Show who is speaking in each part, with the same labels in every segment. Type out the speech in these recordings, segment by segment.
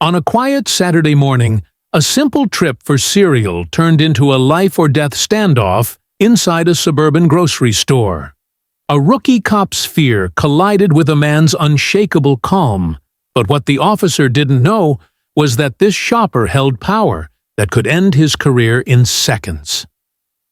Speaker 1: On a quiet Saturday morning, a simple trip for cereal turned into a life-or-death standoff inside a suburban grocery store. A rookie cop's fear collided with a man's unshakable calm, but what the officer didn't know was that this shopper held power that could end his career in seconds.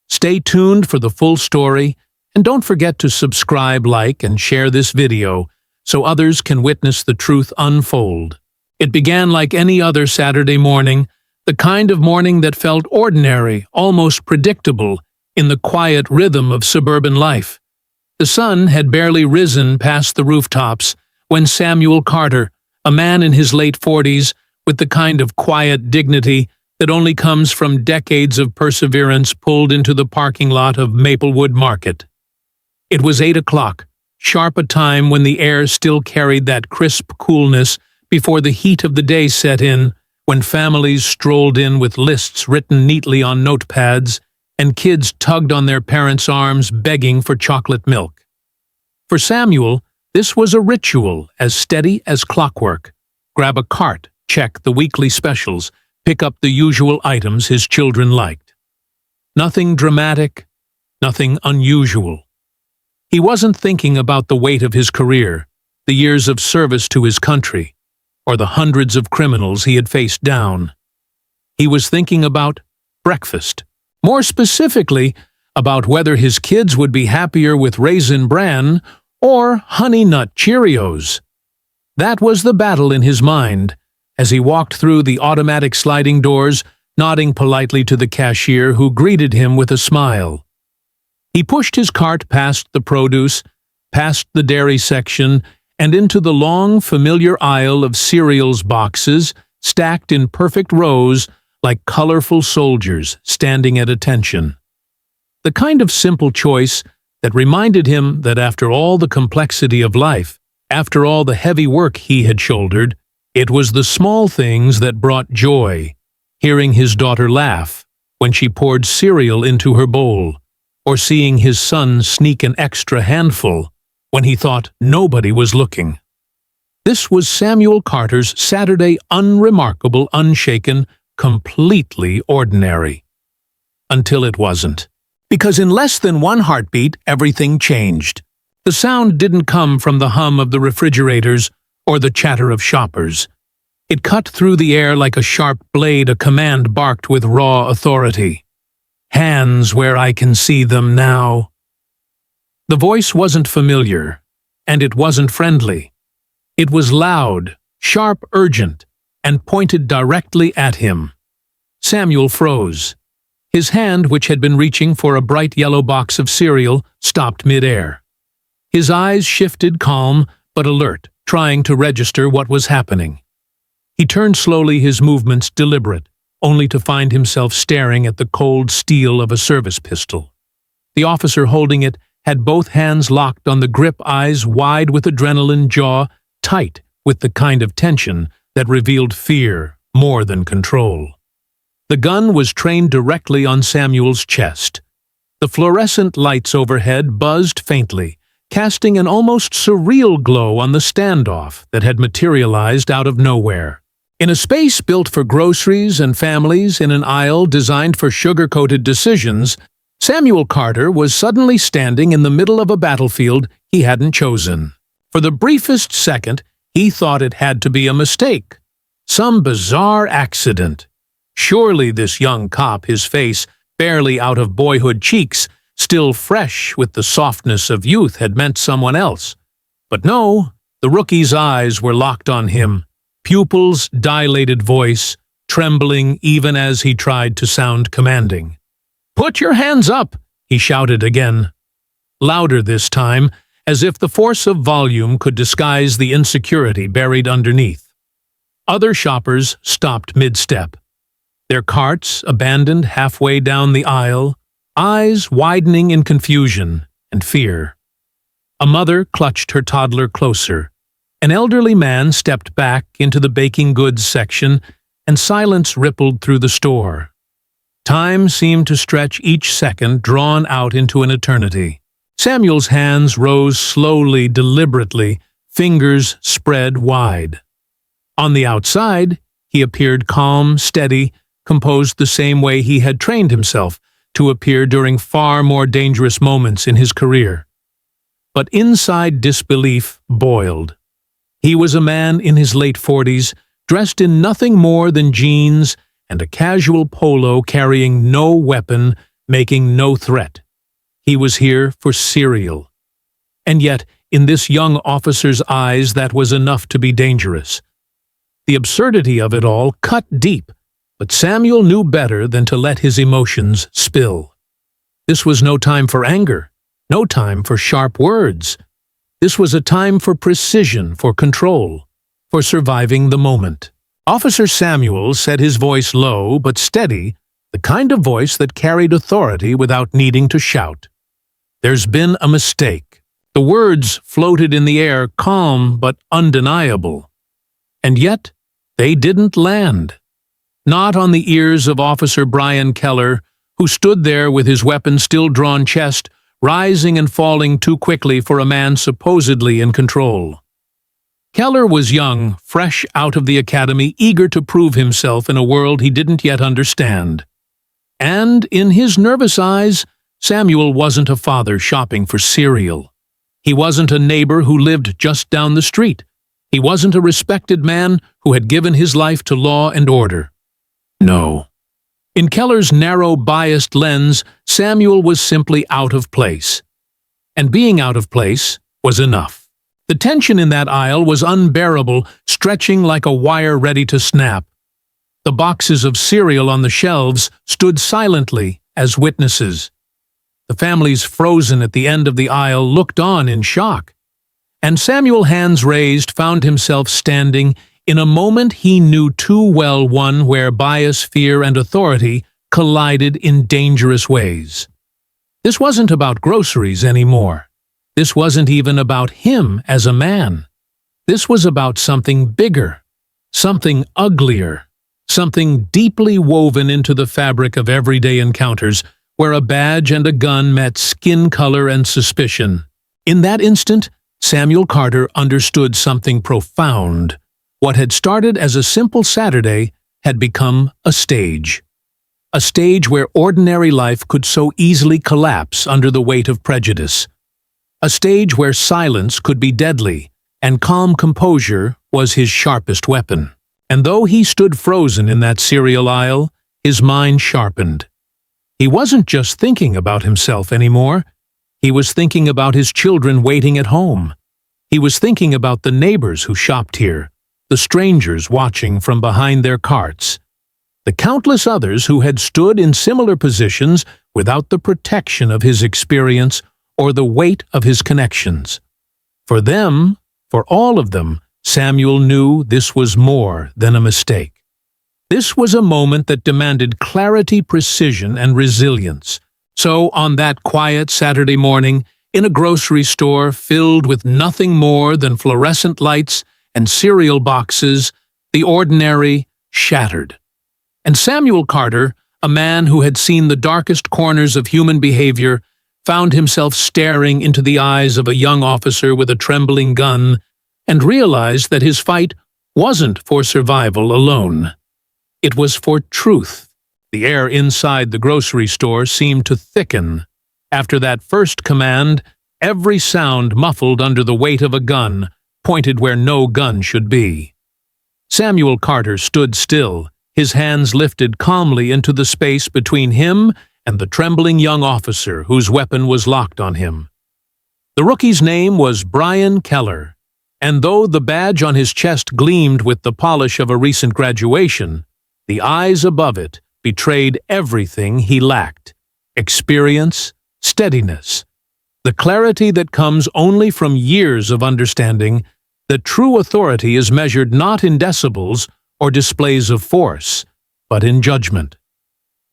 Speaker 1: Stay tuned for the full story, and don't forget to subscribe, like, and share this video so others can witness the truth unfold. It began like any other Saturday morning, the kind of morning that felt ordinary, almost predictable, in the quiet rhythm of suburban life. The sun had barely risen past the rooftops when Samuel Carter, a man in his late 40s, with the kind of quiet dignity that only comes from decades of perseverance, pulled into the parking lot of Maplewood Market. It was 8 o'clock, sharp a time when the air still carried that crisp coolness before the heat of the day set in, when families strolled in with lists written neatly on notepads, and kids tugged on their parents' arms begging for chocolate milk. For Samuel, this was a ritual as steady as clockwork. Grab a cart, check the weekly specials, pick up the usual items his children liked. Nothing dramatic, nothing unusual. He wasn't thinking about the weight of his career, the years of service to his country, or the hundreds of criminals he had faced down. He was thinking about breakfast. More specifically, about whether his kids would be happier with Raisin Bran or Honey Nut Cheerios. That was the battle in his mind, as he walked through the automatic sliding doors, nodding politely to the cashier who greeted him with a smile. He pushed his cart past the produce, past the dairy section, and into the long, familiar aisle of cereals boxes, stacked in perfect rows like colorful soldiers standing at attention. The kind of simple choice that reminded him that after all the complexity of life, after all the heavy work he had shouldered, it was the small things that brought joy, hearing his daughter laugh when she poured cereal into her bowl, or seeing his son sneak an extra handful when he thought nobody was looking. This was Samuel Carter's Saturday, unremarkable, unshaken, completely ordinary. Until it wasn't. Because in less than one heartbeat, everything changed. The sound didn't come from the hum of the refrigerators or the chatter of shoppers. It cut through the air like a sharp blade, a command barked with raw authority. "Hands where I can see them now." The voice wasn't familiar, and it wasn't friendly. It was loud, sharp, urgent, and pointed directly at him. Samuel froze. His hand, which had been reaching for a bright yellow box of cereal, stopped mid-air. His eyes shifted, calm but alert, trying to register what was happening. He turned slowly, his movements deliberate, only to find himself staring at the cold steel of a service pistol. The officer holding it had both hands locked on the grip, eyes wide with adrenaline, jaw tight with the kind of tension that revealed fear more than control. The gun was trained directly on Samuel's chest. The fluorescent lights overhead buzzed faintly, casting an almost surreal glow on the standoff that had materialized out of nowhere. In a space built for groceries and families, in an aisle designed for sugar-coated decisions, Samuel Carter was suddenly standing in the middle of a battlefield he hadn't chosen. For the briefest second, he thought it had to be a mistake, some bizarre accident. Surely this young cop, his face barely out of boyhood cheeks, still fresh with the softness of youth, had meant someone else. But no, the rookie's eyes were locked on him, pupils dilated, voice trembling even as he tried to sound commanding. "Put your hands up!" he shouted again. Louder this time, as if the force of volume could disguise the insecurity buried underneath. Other shoppers stopped mid-step, their carts abandoned halfway down the aisle, eyes widening in confusion and fear. A mother clutched her toddler closer. An elderly man stepped back into the baking goods section, and silence rippled through the store. Time seemed to stretch each second, drawn out into an eternity. Samuel's hands rose slowly, deliberately, fingers spread wide. On the outside, he appeared calm, steady, composed the same way he had trained himself to appear during far more dangerous moments in his career. But inside disbelief boiled. He was a man in his late 40s, dressed in nothing more than jeans and a casual polo, carrying no weapon, making no threat. He was here for cereal. And yet, in this young officer's eyes, that was enough to be dangerous. The absurdity of it all cut deep, but Samuel knew better than to let his emotions spill. This was no time for anger, no time for sharp words. This was a time for precision, for control, for surviving the moment. Officer Samuel said, his voice low but steady, the kind of voice that carried authority without needing to shout. "There's been a mistake." The words floated in the air, calm but undeniable. And yet, they didn't land. Not on the ears of Officer Brian Keller, who stood there with his weapon still drawn, chest rising and falling too quickly for a man supposedly in control. Keller was young, fresh out of the academy, eager to prove himself in a world he didn't yet understand. And in his nervous eyes, Samuel wasn't a father shopping for cereal. He wasn't a neighbor who lived just down the street. He wasn't a respected man who had given his life to law and order. No. In Keller's narrow, biased lens, Samuel was simply out of place. And being out of place was enough. The tension in that aisle was unbearable, stretching like a wire ready to snap. The boxes of cereal on the shelves stood silently as witnesses. The families frozen at the end of the aisle looked on in shock. And Samuel, hands raised, found himself standing in a moment he knew too well, one where bias, fear, and authority collided in dangerous ways. This wasn't about groceries anymore. This wasn't even about him as a man. This was about something bigger, something uglier, something deeply woven into the fabric of everyday encounters, where a badge and a gun met skin color and suspicion. In that instant, Samuel Carter understood something profound. What had started as a simple Saturday had become a stage. A stage where ordinary life could so easily collapse under the weight of prejudice. A stage where silence could be deadly, and calm composure was his sharpest weapon. And though he stood frozen in that cereal aisle, his mind sharpened. He wasn't just thinking about himself anymore. He was thinking about his children waiting at home. He was thinking about the neighbors who shopped here, the strangers watching from behind their carts, the countless others who had stood in similar positions without the protection of his experience or the weight of his connections. For them, for all of them, Samuel knew this was more than a mistake. This was a moment that demanded clarity, precision, and resilience. So, on that quiet Saturday morning, in a grocery store filled with nothing more than fluorescent lights and cereal boxes, the ordinary shattered. And Samuel Carter, a man who had seen the darkest corners of human behavior, found himself staring into the eyes of a young officer with a trembling gun and realized that his fight wasn't for survival alone. It was for truth. The air inside the grocery store seemed to thicken. After that first command, every sound muffled under the weight of a gun pointed where no gun should be. Samuel Carter stood still, his hands lifted calmly into the space between him and the trembling young officer whose weapon was locked on him. The rookie's name was Brian Keller, and though the badge on his chest gleamed with the polish of a recent graduation, the eyes above it betrayed everything he lacked: experience, steadiness, the clarity that comes only from years of understanding that true authority is measured not in decibels or displays of force, but in judgment.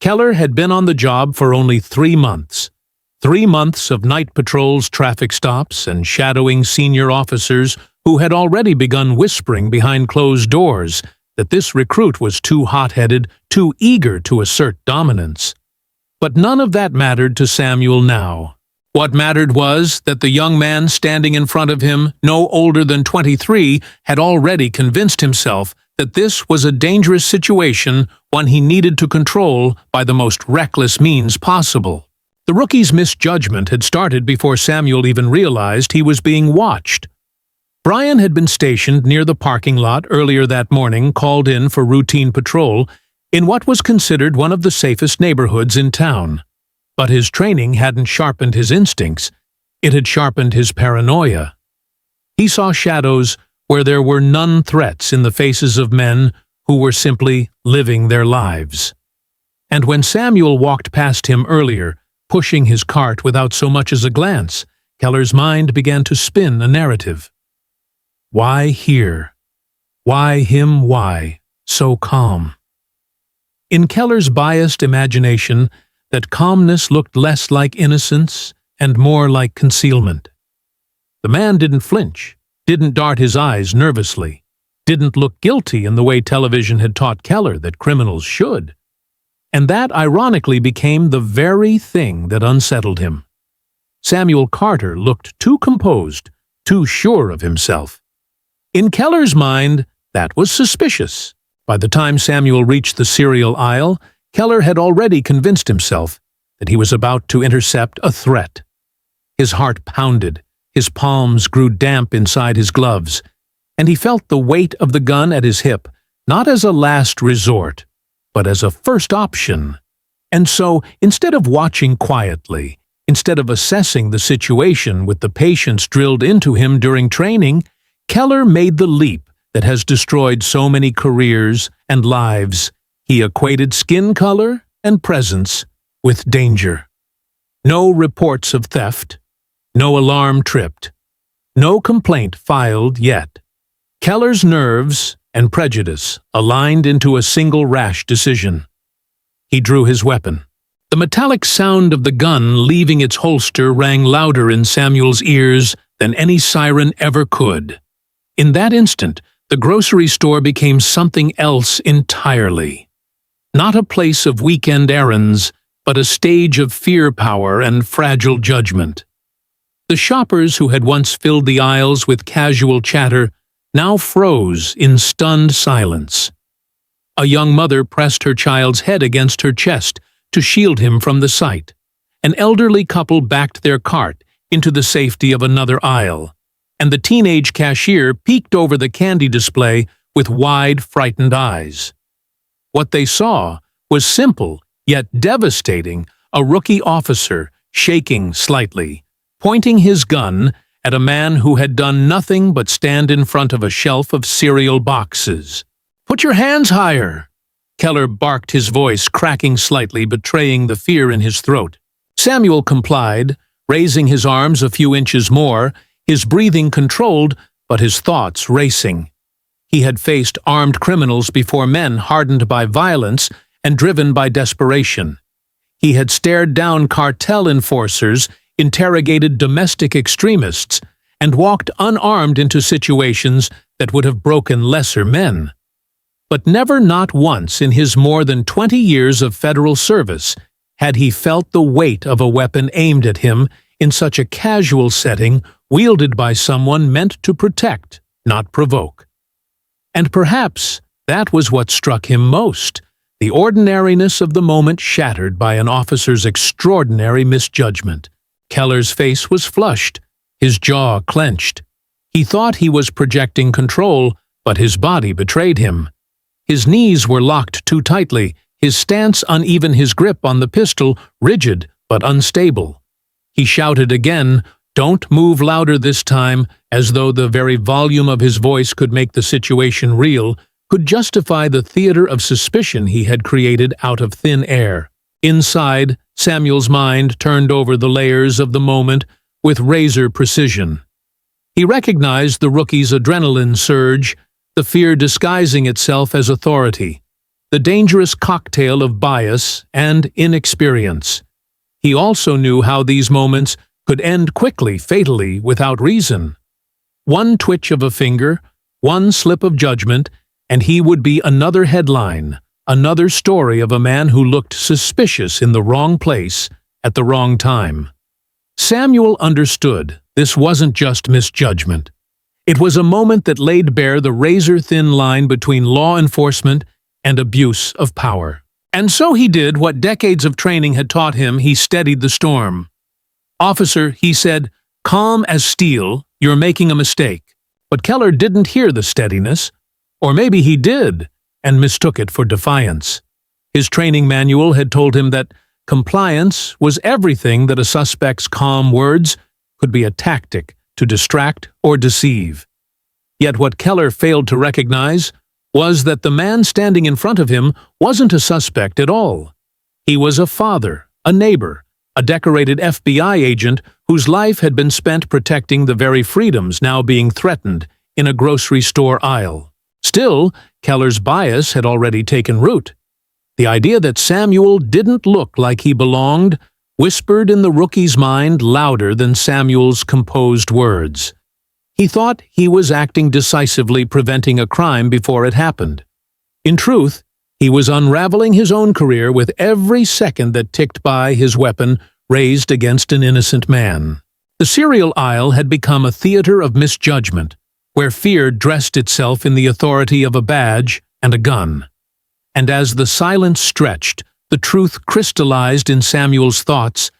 Speaker 1: Keller had been on the job for only 3 months. 3 months of night patrols, traffic stops, and shadowing senior officers who had already begun whispering behind closed doors that this recruit was too hot-headed, too eager to assert dominance. But none of that mattered to Samuel now. What mattered was that the young man standing in front of him, no older than 23, had already convinced himself that this was a dangerous situation, one he needed to control by the most reckless means possible. The rookie's misjudgment had started before Samuel even realized he was being watched. Brian had been stationed near the parking lot earlier that morning, called in for routine patrol in what was considered one of the safest neighborhoods in town. But his training hadn't sharpened his instincts, it had sharpened his paranoia. He saw shadows where there were none, threats in the faces of men who were simply living their lives. And when Samuel walked past him earlier, pushing his cart without so much as a glance, Keller's mind began to spin a narrative. Why here? Why him? Why so calm? In Keller's biased imagination, that calmness looked less like innocence and more like concealment. The man didn't flinch, didn't dart his eyes nervously, didn't look guilty in the way television had taught Keller that criminals should. And that ironically became the very thing that unsettled him. Samuel Carter looked too composed, too sure of himself. In Keller's mind, that was suspicious. By the time Samuel reached the cereal aisle, Keller had already convinced himself that he was about to intercept a threat. His heart pounded, his palms grew damp inside his gloves, and he felt the weight of the gun at his hip, not as a last resort, but as a first option. And so, instead of watching quietly, instead of assessing the situation with the patience drilled into him during training, Keller made the leap that has destroyed so many careers and lives. He equated skin color and presence with danger. No reports of theft, no alarm tripped, no complaint filed yet. Keller's nerves and prejudice aligned into a single rash decision. He drew his weapon. The metallic sound of the gun leaving its holster rang louder in Samuel's ears than any siren ever could. In that instant, the grocery store became something else entirely. Not a place of weekend errands, but a stage of fear power and fragile judgment. The shoppers who had once filled the aisles with casual chatter now froze in stunned silence. A young mother pressed her child's head against her chest to shield him from the sight. An elderly couple backed their cart into the safety of another aisle, and the teenage cashier peeked over the candy display with wide, frightened eyes. What they saw was simple, yet devastating: a rookie officer, shaking slightly, pointing his gun at a man who had done nothing but stand in front of a shelf of cereal boxes. "Put your hands higher!" Keller barked, his voice cracking slightly, betraying the fear in his throat. Samuel complied, raising his arms a few inches more, his breathing controlled, but his thoughts racing. He had faced armed criminals before, men hardened by violence and driven by desperation. He had stared down cartel enforcers, interrogated domestic extremists, and walked unarmed into situations that would have broken lesser men. But never, not once in his more than 20 years of federal service, had he felt the weight of a weapon aimed at him in such a casual setting, wielded by someone meant to protect, not provoke. And perhaps that was what struck him most, the ordinariness of the moment shattered by an officer's extraordinary misjudgment. Keller's face was flushed, his jaw clenched. He thought he was projecting control, but his body betrayed him. His knees were locked too tightly, his stance uneven, his grip on the pistol rigid but unstable. He shouted again, "Don't move," louder this time, as though the very volume of his voice could make the situation real, could justify the theater of suspicion he had created out of thin air. Inside, Samuel's mind turned over the layers of the moment with razor precision. He recognized the rookie's adrenaline surge, the fear disguising itself as authority, the dangerous cocktail of bias and inexperience. He also knew how these moments could end quickly, fatally, without reason. One twitch of a finger, one slip of judgment, and he would be another headline, another story of a man who looked suspicious in the wrong place at the wrong time. Samuel understood this wasn't just misjudgment. It was a moment that laid bare the razor-thin line between law enforcement and abuse of power. And so he did what decades of training had taught him. He steadied the storm. "Officer," he said, "calm as steel, you're making a mistake." But Keller didn't hear the steadiness. Or maybe he did, and mistook it for defiance. His training manual had told him that compliance was everything, that a suspect's calm words could be a tactic to distract or deceive. Yet what Keller failed to recognize was that the man standing in front of him wasn't a suspect at all. He was a father, a neighbor, a decorated FBI agent whose life had been spent protecting the very freedoms now being threatened in a grocery store aisle. Still, Keller's bias had already taken root. The idea that Samuel didn't look like he belonged whispered in the rookie's mind louder than Samuel's composed words. He thought he was acting decisively, preventing a crime before it happened. In truth, he was unraveling his own career with every second that ticked by, his weapon raised against an innocent man. The cereal aisle had become a theater of misjudgment, where fear dressed itself in the authority of a badge and a gun. And as the silence stretched, the truth crystallized in Samuel's thoughts.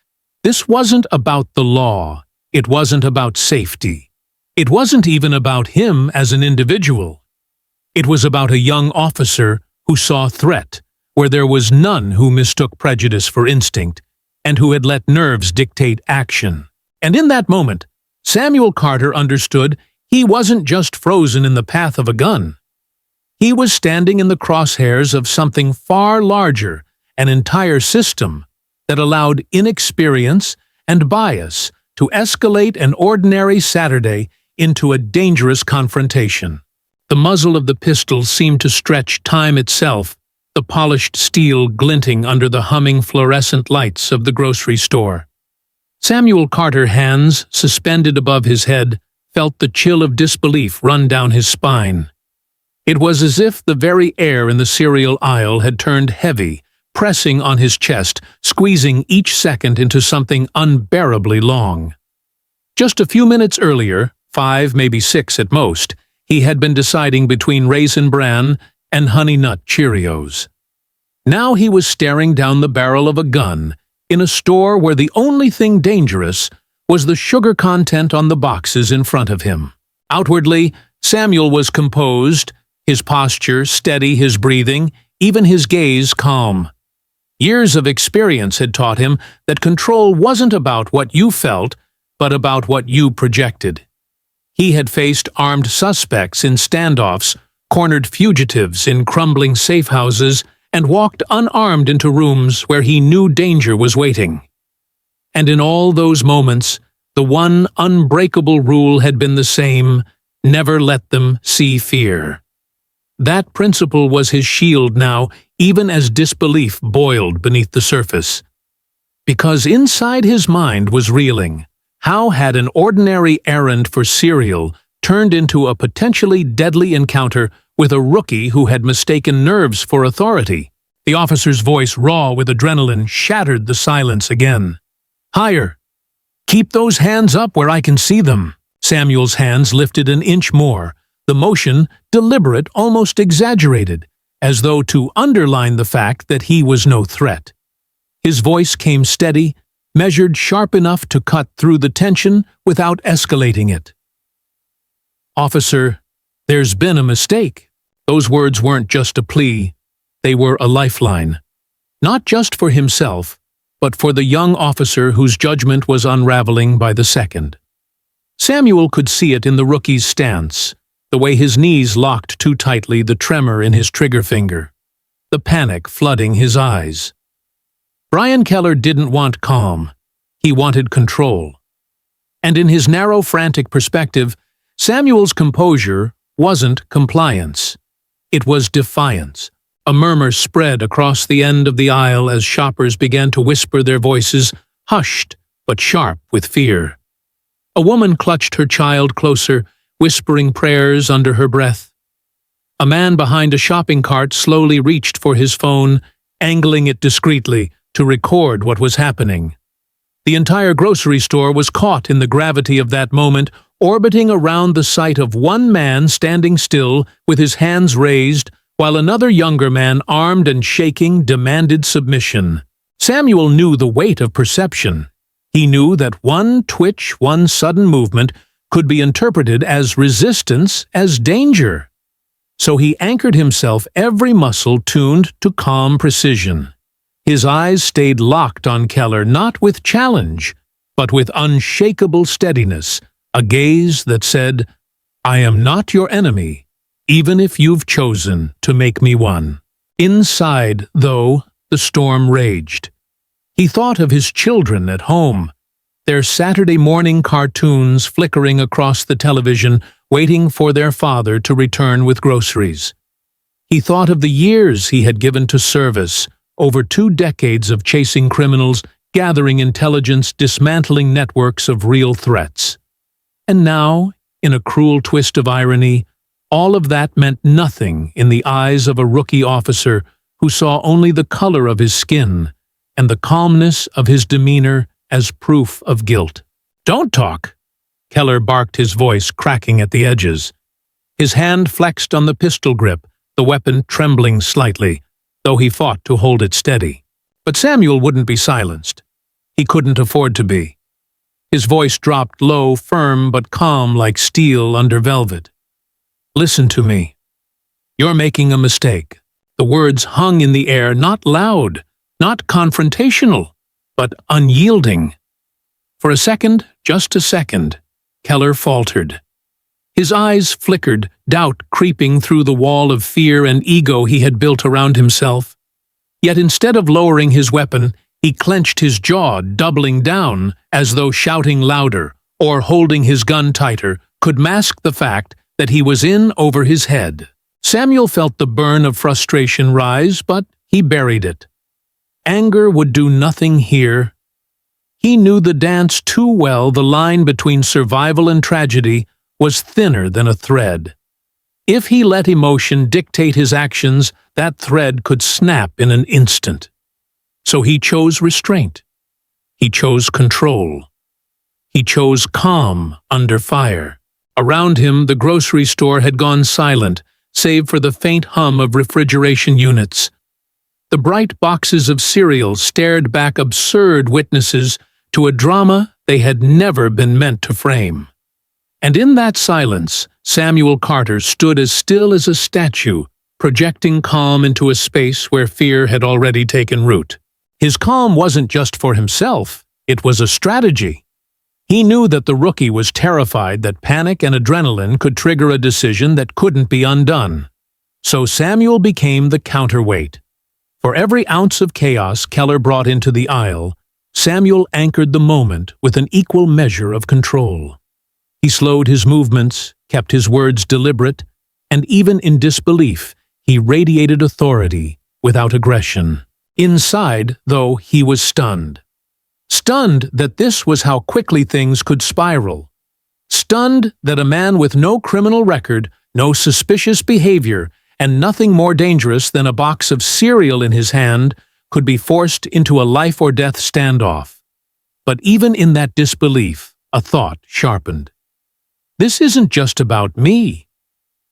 Speaker 1: This wasn't about the law. It wasn't about safety. It wasn't even about him as an individual. It was about a young officer who saw threat, where there was none, who mistook prejudice for instinct, and who had let nerves dictate action. And in that moment, Samuel Carter understood he wasn't just frozen in the path of a gun. He was standing in the crosshairs of something far larger, an entire system that allowed inexperience and bias to escalate an ordinary Saturday into a dangerous confrontation. The muzzle of the pistol seemed to stretch time itself, the polished steel glinting under the humming fluorescent lights of the grocery store. Samuel Carter's hands, suspended above his head, felt the chill of disbelief run down his spine. It was as if the very air in the cereal aisle had turned heavy, pressing on his chest, squeezing each second into something unbearably long. Just a few minutes earlier, 5, maybe 6 at most, he had been deciding between Raisin Bran and Honey Nut Cheerios. Now he was staring down the barrel of a gun in a store where the only thing dangerous was the sugar content on the boxes in front of him. Outwardly, Samuel was composed, his posture steady, his breathing, even his gaze calm. Years of experience had taught him that control wasn't about what you felt, but about what you projected. He had faced armed suspects in standoffs, cornered fugitives in crumbling safe houses, and walked unarmed into rooms where he knew danger was waiting. And in all those moments, the one unbreakable rule had been the same: never let them see fear. That principle was his shield now, even as disbelief boiled beneath the surface. Because inside his mind was reeling. How had an ordinary errand for cereal turned into a potentially deadly encounter with a rookie who had mistaken nerves for authority? The officer's voice, raw with adrenaline, shattered the silence again. "Higher! Keep those hands up where I can see them." Samuel's hands lifted an inch more, the motion deliberate, almost exaggerated, as though to underline the fact that he was no threat. His voice came steady, measured, sharp enough to cut through the tension without escalating it. "Officer, there's been a mistake." Those words weren't just a plea, they were a lifeline. Not just for himself, but for the young officer whose judgment was unraveling by the second. Samuel could see it in the rookie's stance, the way his knees locked too tightly, the tremor in his trigger finger, the panic flooding his eyes. Brian Keller didn't want calm, he wanted control. And in his narrow, frantic perspective, Samuel's composure wasn't compliance. It was defiance. A murmur spread across the end of the aisle as shoppers began to whisper their voices, hushed but sharp with fear. A woman clutched her child closer, whispering prayers under her breath. A man behind a shopping cart slowly reached for his phone, angling it discreetly to record what was happening. The entire grocery store was caught in the gravity of that moment, orbiting around the sight of one man standing still with his hands raised, while another younger man, armed and shaking, demanded submission. Samuel knew the weight of perception. He knew that one twitch, one sudden movement, could be interpreted as resistance, as danger. So he anchored himself, every muscle tuned to calm precision. His eyes stayed locked on Keller, not with challenge, but with unshakable steadiness, a gaze that said, "I am not your enemy, even if you've chosen to make me one." Inside, though, the storm raged. He thought of his children at home, their Saturday morning cartoons flickering across the television, waiting for their father to return with groceries. He thought of the years he had given to service, over 2 decades of chasing criminals, gathering intelligence, dismantling networks of real threats. And now, in a cruel twist of irony, all of that meant nothing in the eyes of a rookie officer who saw only the color of his skin and the calmness of his demeanor as proof of guilt. "Don't talk!" Keller barked, his voice cracking at the edges. His hand flexed on the pistol grip, the weapon trembling slightly, though he fought to hold it steady. But Samuel wouldn't be silenced. He couldn't afford to be. His voice dropped low, firm but calm like steel under velvet. "Listen to me. You're making a mistake." The words hung in the air, not loud, not confrontational, but unyielding. For a second, just a second, Keller faltered. His eyes flickered, doubt creeping through the wall of fear and ego he had built around himself. Yet instead of lowering his weapon, he clenched his jaw, doubling down, as though shouting louder or holding his gun tighter could mask the fact that he was in over his head. Samuel felt the burn of frustration rise, but he buried it. Anger would do nothing here. He knew the dance too well. The line between survival and tragedy was thinner than a thread. If he let emotion dictate his actions, that thread could snap in an instant. So he chose restraint. He chose control. He chose calm under fire. Around him, the grocery store had gone silent, save for the faint hum of refrigeration units. The bright boxes of cereal stared back, absurd witnesses to a drama they had never been meant to frame. And in that silence, Samuel Carter stood as still as a statue, projecting calm into a space where fear had already taken root. His calm wasn't just for himself, it was a strategy. He knew that the rookie was terrified that panic and adrenaline could trigger a decision that couldn't be undone. So Samuel became the counterweight. For every ounce of chaos Keller brought into the aisle, Samuel anchored the moment with an equal measure of control. He slowed his movements, kept his words deliberate, and even in disbelief, he radiated authority without aggression. Inside, though, he was stunned. Stunned that this was how quickly things could spiral. Stunned that a man with no criminal record, no suspicious behavior, and nothing more dangerous than a box of cereal in his hand could be forced into a life-or-death standoff. But even in that disbelief, a thought sharpened. This isn't just about me.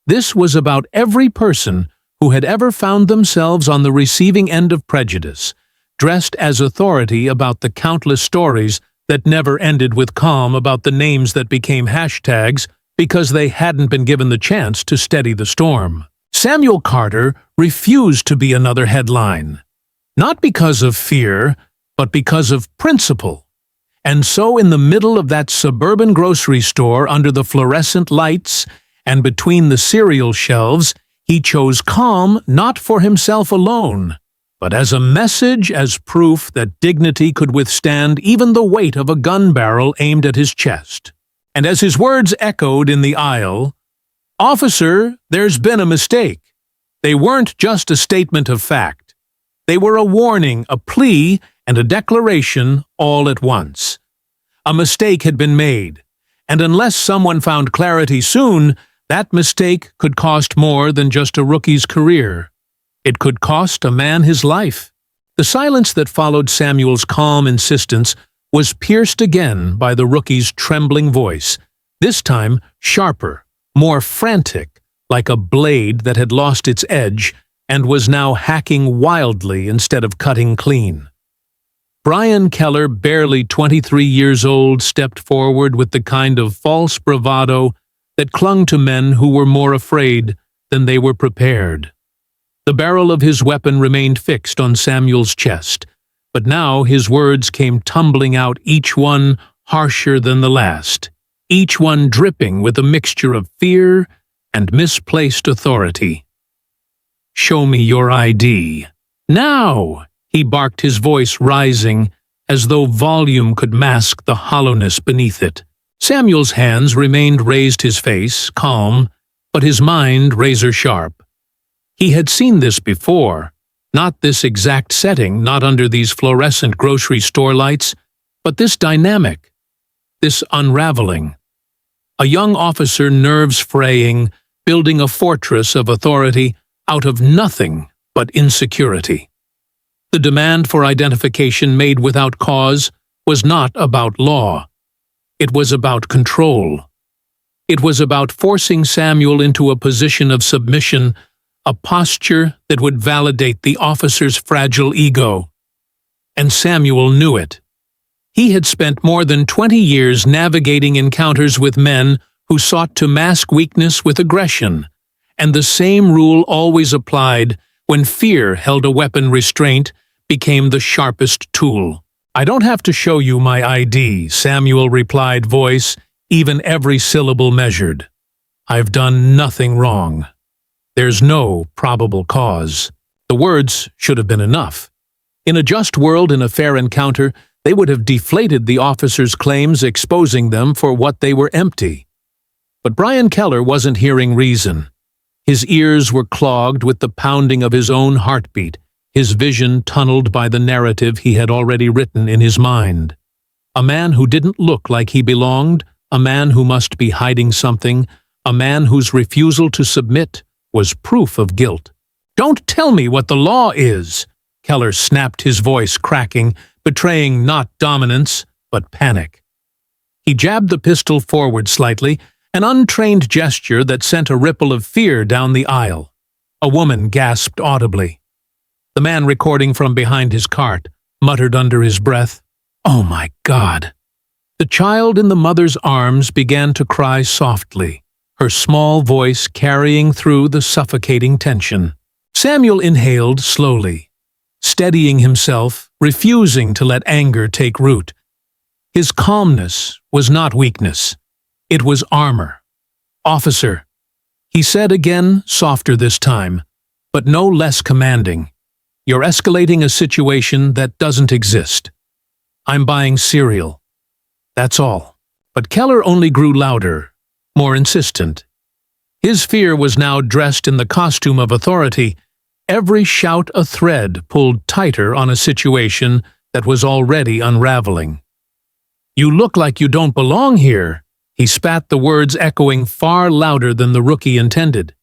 Speaker 1: This was about every person who had ever found themselves on the receiving end of prejudice, dressed as authority about the countless stories that never ended with calm about the names that became hashtags because they hadn't been given the chance to steady the storm. Samuel Carter refused to be another headline, not because of fear, but because of principle. And so in the middle of that suburban grocery store, under the fluorescent lights and between the cereal shelves, he chose calm not for himself alone, but as a message, as proof that dignity could withstand even the weight of a gun barrel aimed at his chest. And as his words echoed in the aisle, "Officer, there's been a mistake." They weren't just a statement of fact. They were a warning, a plea, and a declaration all at once. A mistake had been made, and unless someone found clarity soon, that mistake could cost more than just a rookie's career. It could cost a man his life. The silence that followed Samuel's calm insistence was pierced again by the rookie's trembling voice, this time sharper, more frantic, like a blade that had lost its edge and was now hacking wildly instead of cutting clean. Brian Keller, barely 23 years old, stepped forward with the kind of false bravado that clung to men who were more afraid than they were prepared. The barrel of his weapon remained fixed on Samuel's chest, but now his words came tumbling out, each one harsher than the last, each one dripping with a mixture of fear and misplaced authority. "Show me your ID. Now!" he barked, his voice rising as though volume could mask the hollowness beneath it. Samuel's hands remained raised, his face calm, but his mind razor-sharp. He had seen this before, not this exact setting, not under these fluorescent grocery store lights, but this dynamic, this unraveling. A young officer, nerves fraying, building a fortress of authority out of nothing but insecurity. The demand for identification made without cause was not about law. It was about control. It was about forcing Samuel into a position of submission, a posture that would validate the officer's fragile ego. And Samuel knew it. He had spent more than 20 years navigating encounters with men who sought to mask weakness with aggression, and the same rule always applied when fear held a weapon. Restraint became the sharpest tool. "I don't have to show you my ID," Samuel replied, voice, even every syllable measured. "I've done nothing wrong. There's no probable cause." The words should have been enough. In a just world, in a fair encounter, they would have deflated the officer's claims, exposing them for what they were, empty. But Brian Keller wasn't hearing reason. His ears were clogged with the pounding of his own heartbeat, his vision tunneled by the narrative he had already written in his mind. A man who didn't look like he belonged, a man who must be hiding something, a man whose refusal to submit was proof of guilt. "Don't tell me what the law is!" Keller snapped, his voice cracking, betraying not dominance, but panic. He jabbed the pistol forward slightly, an untrained gesture that sent a ripple of fear down the aisle. A woman gasped audibly. The man recording from behind his cart muttered under his breath, "Oh my God!" The child in the mother's arms began to cry softly, her small voice carrying through the suffocating tension. Samuel inhaled slowly, steadying himself, refusing to let anger take root. His calmness was not weakness. It was armor. "Officer," he said again, softer this time, but no less commanding, "you're escalating a situation that doesn't exist. I'm buying cereal. That's all." But Keller only grew louder, more insistent. His fear was now dressed in the costume of authority, every shout a thread pulled tighter on a situation that was already unraveling. "You look like you don't belong here," he spat, the words echoing far louder than the rookie intended.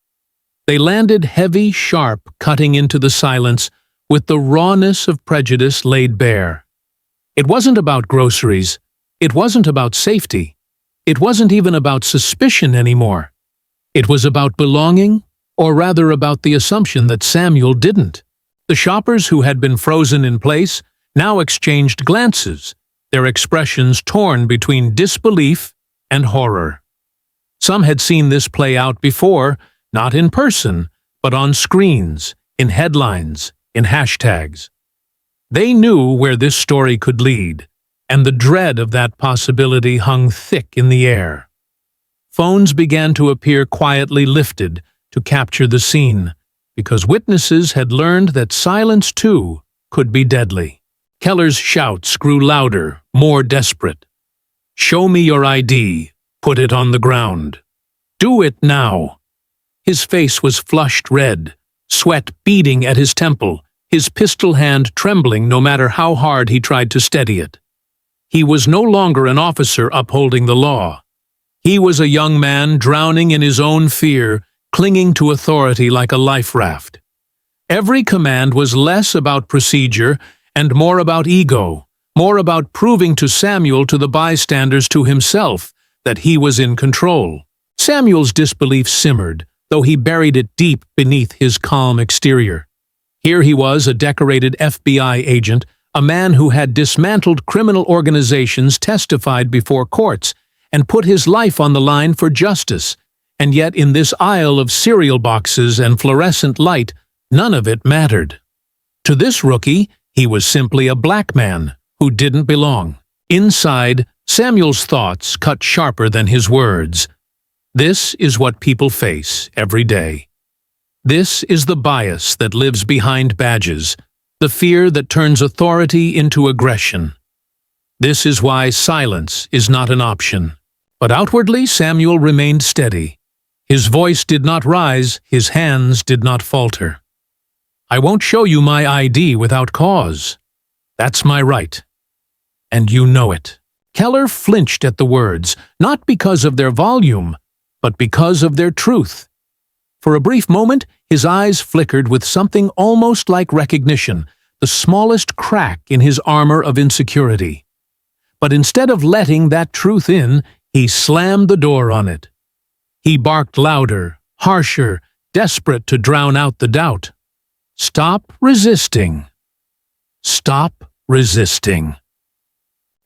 Speaker 1: They landed heavy, sharp, cutting into the silence with the rawness of prejudice laid bare. It wasn't about groceries. It wasn't about safety. It wasn't even about suspicion anymore. It was about belonging, or rather about the assumption that Samuel didn't. The shoppers who had been frozen in place now exchanged glances, their expressions torn between disbelief and horror. Some had seen this play out before, not in person, but on screens, in headlines, in hashtags. They knew where this story could lead, and the dread of that possibility hung thick in the air. Phones began to appear quietly lifted to capture the scene, because witnesses had learned that silence, too, could be deadly. Keller's shouts grew louder, more desperate. "Show me your ID. Put it on the ground. Do it now." His face was flushed red, sweat beading at his temple, his pistol hand trembling no matter how hard he tried to steady it. He was no longer an officer upholding the law. He was a young man drowning in his own fear, clinging to authority like a life raft. Every command was less about procedure and more about ego, more about proving to Samuel, to the bystanders, to himself, that he was in control. Samuel's disbelief simmered, though he buried it deep beneath his calm exterior. Here he was, a decorated FBI agent, a man who had dismantled criminal organizations, testified before courts, and put his life on the line for justice. And yet in this aisle of cereal boxes and fluorescent light, none of it mattered. To this rookie, he was simply a black man who didn't belong. Inside, Samuel's thoughts cut sharper than his words. This is what people face every day. This is the bias that lives behind badges, the fear that turns authority into aggression. This is why silence is not an option. But outwardly, Samuel remained steady. His voice did not rise, his hands did not falter. I won't show you my ID without cause. That's my right. And you know it. Keller flinched at the words, not because of their volume, but because of their truth. For a brief moment, his eyes flickered with something almost like recognition, the smallest crack in his armor of insecurity. But instead of letting that truth in, he slammed the door on it. He barked louder, harsher, desperate to drown out the doubt. Stop resisting. Stop resisting.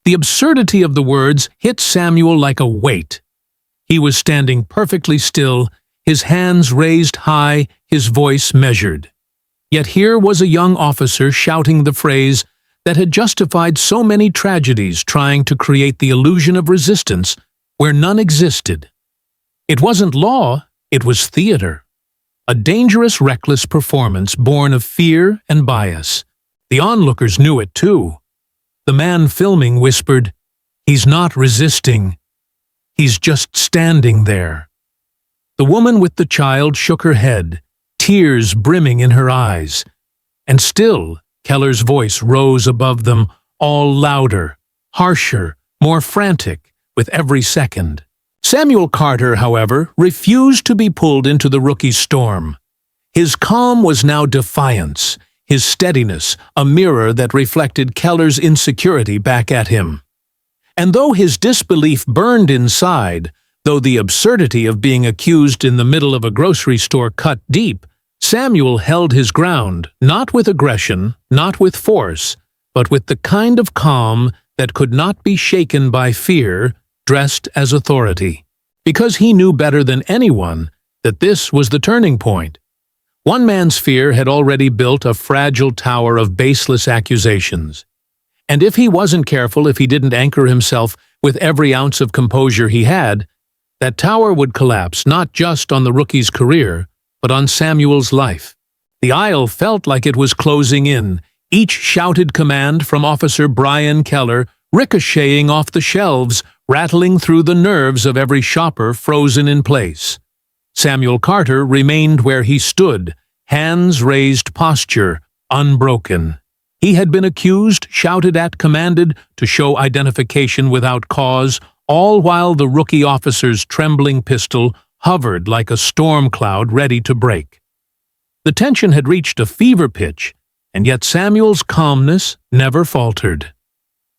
Speaker 1: The absurdity of the words hit Samuel like a weight. He was standing perfectly still, his hands raised high, his voice measured. Yet here was a young officer shouting the phrase that had justified so many tragedies, trying to create the illusion of resistance where none existed. It wasn't law, it was theater. A dangerous, reckless performance born of fear and bias. The onlookers knew it too. The man filming whispered, "He's not resisting. He's just standing there." The woman with the child shook her head, tears brimming in her eyes. And still, Keller's voice rose above them, all louder, harsher, more frantic, with every second. Samuel Carter, however, refused to be pulled into the rookie's storm. His calm was now defiance, his steadiness a mirror that reflected Keller's insecurity back at him. And though his disbelief burned inside, though the absurdity of being accused in the middle of a grocery store cut deep, Samuel held his ground, not with aggression, not with force, but with the kind of calm that could not be shaken by fear, dressed as authority. Because he knew better than anyone that this was the turning point. One man's fear had already built a fragile tower of baseless accusations. And if he wasn't careful, if he didn't anchor himself with every ounce of composure he had, that tower would collapse not just on the rookie's career, but on Samuel's life. The aisle felt like it was closing in, each shouted command from Officer Brian Keller ricocheting off the shelves, rattling through the nerves of every shopper frozen in place. Samuel Carter remained where he stood, hands raised, posture unbroken. He had been accused, shouted at, commanded to show identification without cause, all while the rookie officer's trembling pistol hovered like a storm cloud ready to break. The tension had reached a fever pitch, and yet Samuel's calmness never faltered.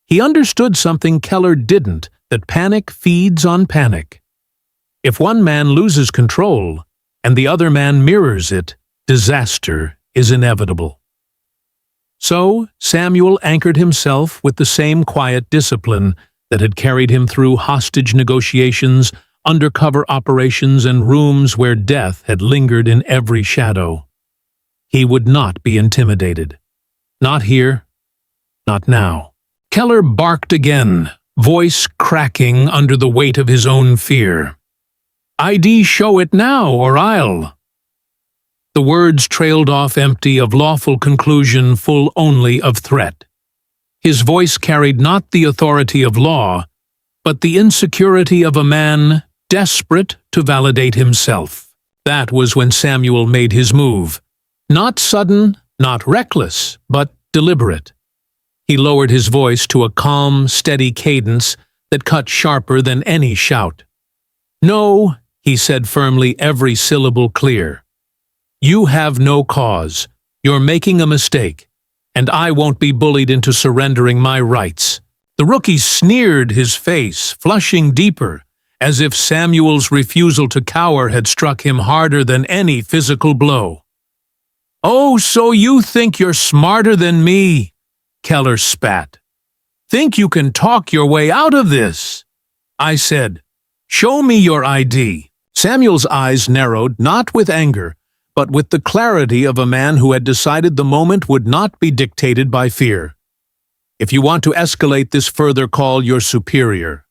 Speaker 1: He understood something Keller didn't, that panic feeds on panic. If one man loses control, and the other man mirrors it, disaster is inevitable. So Samuel anchored himself with the same quiet discipline that had carried him through hostage negotiations, undercover operations, and rooms where death had lingered in every shadow. He would not be intimidated. Not here, not now. Keller barked again, voice cracking under the weight of his own fear. "ID, show it now, or I'll—" The words trailed off empty of lawful conclusion, full only of threat. His voice carried not the authority of law, but the insecurity of a man desperate to validate himself. That was when Samuel made his move. Not sudden, not reckless, but deliberate. He lowered his voice to a calm, steady cadence that cut sharper than any shout. "No," he said firmly, every syllable clear. "You have no cause. You're making a mistake. and I won't be bullied into surrendering my rights." The rookie sneered, his face flushing deeper, as if Samuel's refusal to cower had struck him harder than any physical blow. "Oh, so you think you're smarter than me?" Keller spat. "Think you can talk your way out of this?" I said, "Show me your ID." Samuel's eyes narrowed, not with anger, but with the clarity of a man who had decided the moment would not be dictated by fear. "If you want to escalate this further, call your superior.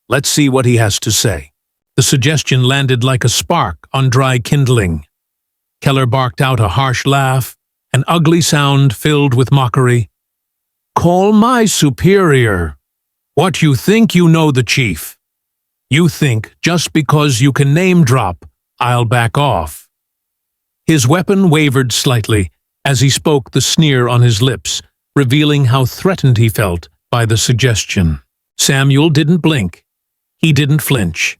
Speaker 1: Let's see what he has to say." The suggestion landed like a spark on dry kindling. Keller barked out a harsh laugh, an ugly sound filled with mockery. "Call my superior. What, you think you know the chief? You think just because you can name drop, I'll back off?" His weapon wavered slightly as he spoke, the sneer on his lips, revealing how threatened he felt by the suggestion. Samuel didn't blink. He didn't flinch.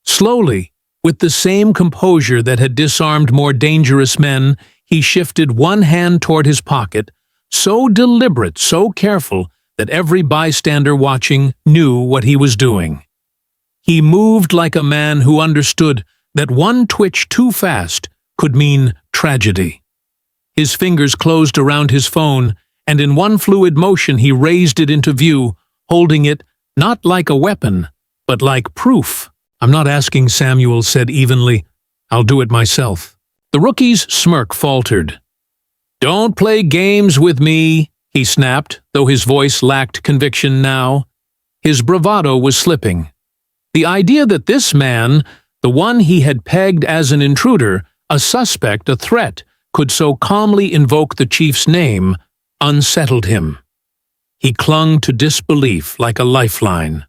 Speaker 1: Slowly, with the same composure that had disarmed more dangerous men, he shifted one hand toward his pocket, so deliberate, so careful, that every bystander watching knew what he was doing. He moved like a man who understood that one twitch too fast could mean tragedy. His fingers closed around his phone, and in one fluid motion he raised it into view, holding it not like a weapon, but like proof. "I'm not asking," Samuel said evenly. "I'll do it myself." The rookie's smirk faltered. "Don't play games with me," he snapped, though his voice lacked conviction now. His bravado was slipping. The idea that this man, the one he had pegged as an intruder, a suspect, a threat, could so calmly invoke the chief's name, unsettled him. He clung to disbelief like a lifeline.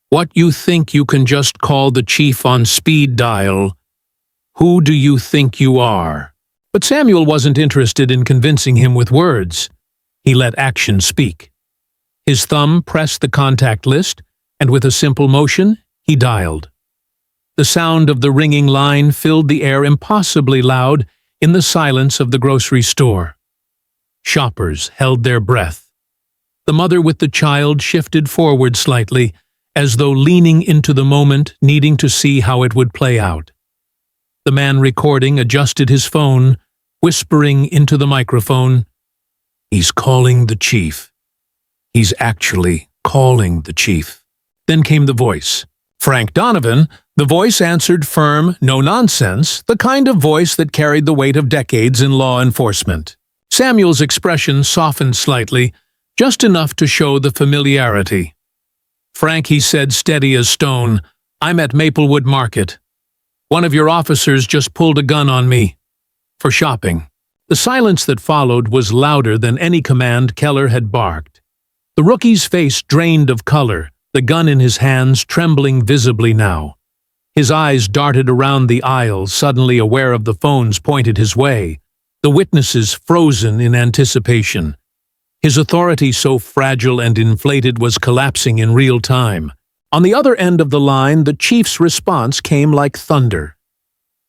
Speaker 1: "What, you think you can just call the chief on speed dial? Who do you think you are?" But Samuel wasn't interested in convincing him with words. He let action speak. His thumb pressed the contact list, and with a simple motion, he dialed. The sound of the ringing line filled the air impossibly loud in the silence of the grocery store. Shoppers held their breath. The mother with the child shifted forward slightly, as though leaning into the moment, needing to see how it would play out. The man recording adjusted his phone, whispering into the microphone, "He's calling the chief. He's actually calling the chief." Then came the voice. Frank Donovan. The voice answered firm, no nonsense, the kind of voice that carried the weight of decades in law enforcement. Samuel's expression softened slightly, just enough to show the familiarity. "Frank," he said, steady as stone, "I'm at Maplewood Market. One of your officers just pulled a gun on me. For shopping." The silence that followed was louder than any command Keller had barked. The rookie's face drained of color, the gun in his hands trembling visibly now. His eyes darted around the aisle, suddenly aware of the phones pointed his way, the witnesses frozen in anticipation. His authority, so fragile and inflated, was collapsing in real time. On the other end of the line, the chief's response came like thunder.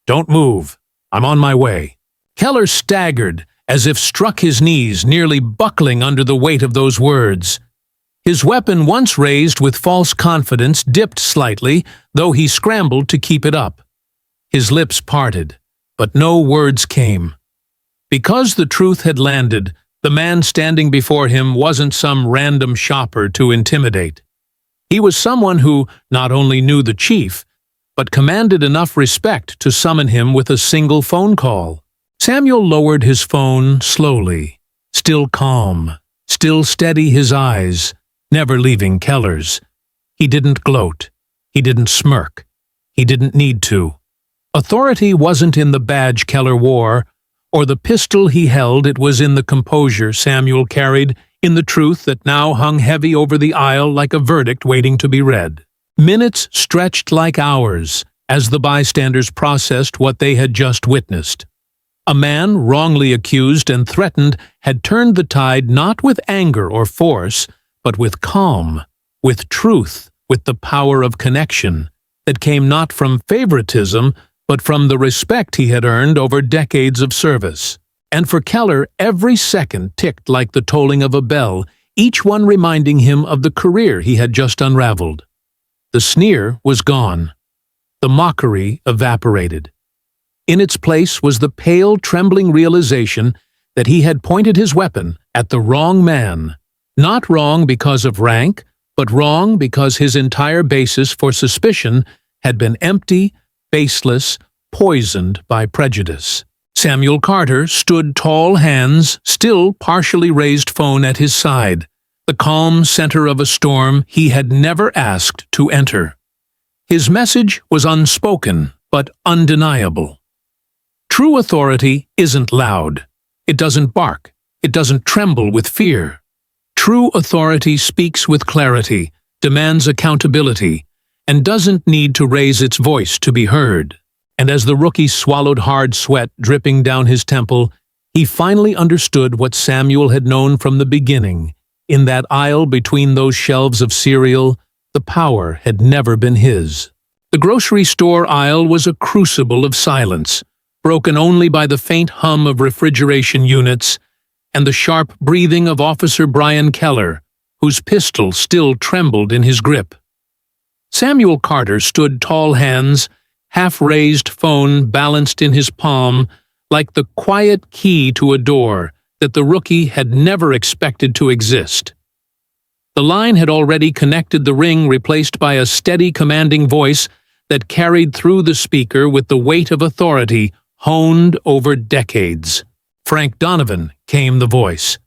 Speaker 1: "Don't move. I'm on my way." Keller staggered, as if struck his knees, nearly buckling under the weight of those words. His weapon, once raised with false confidence, dipped slightly, though he scrambled to keep it up. His lips parted, but no words came. Because the truth had landed, the man standing before him wasn't some random shopper to intimidate. He was someone who not only knew the chief, but commanded enough respect to summon him with a single phone call. Samuel lowered his phone slowly, still calm, still steady, his eyes never leaving Keller's. He didn't gloat. He didn't smirk. He didn't need to. Authority wasn't in the badge Keller wore, or the pistol he held. It was in the composure Samuel carried, in the truth that now hung heavy over the aisle like a verdict waiting to be read. Minutes stretched like hours as the bystanders processed what they had just witnessed. A man, wrongly accused and threatened, had turned the tide not with anger or force, but with calm, with truth, with the power of connection that came not from favoritism, but from the respect he had earned over decades of service. And for Keller, every second ticked like the tolling of a bell, each one reminding him of the career he had just unraveled. The sneer was gone. The mockery evaporated. In its place was the pale, trembling realization that he had pointed his weapon at the wrong man. Not wrong because of rank, but wrong because his entire basis for suspicion had been empty, baseless, poisoned by prejudice. Samuel Carter stood, tall hands, still partially raised phone at his side, the calm center of a storm he had never asked to enter. His message was unspoken, but undeniable. True authority isn't loud. It doesn't bark. It doesn't tremble with fear. True authority speaks with clarity, demands accountability, and doesn't need to raise its voice to be heard. And as the rookie swallowed hard sweat dripping down his temple, he finally understood what Samuel had known from the beginning. In that aisle between those shelves of cereal, the power had never been his. The grocery store aisle was a crucible of silence, broken only by the faint hum of refrigeration units and the sharp breathing of Officer Brian Keller, whose pistol still trembled in his grip. Samuel Carter stood, tall hands, half-raised phone balanced in his palm, like the quiet key to a door that the rookie had never expected to exist. The line had already connected the ring, replaced by a steady, commanding voice that carried through the speaker with the weight of authority honed over decades. Frank Donovan came the voice.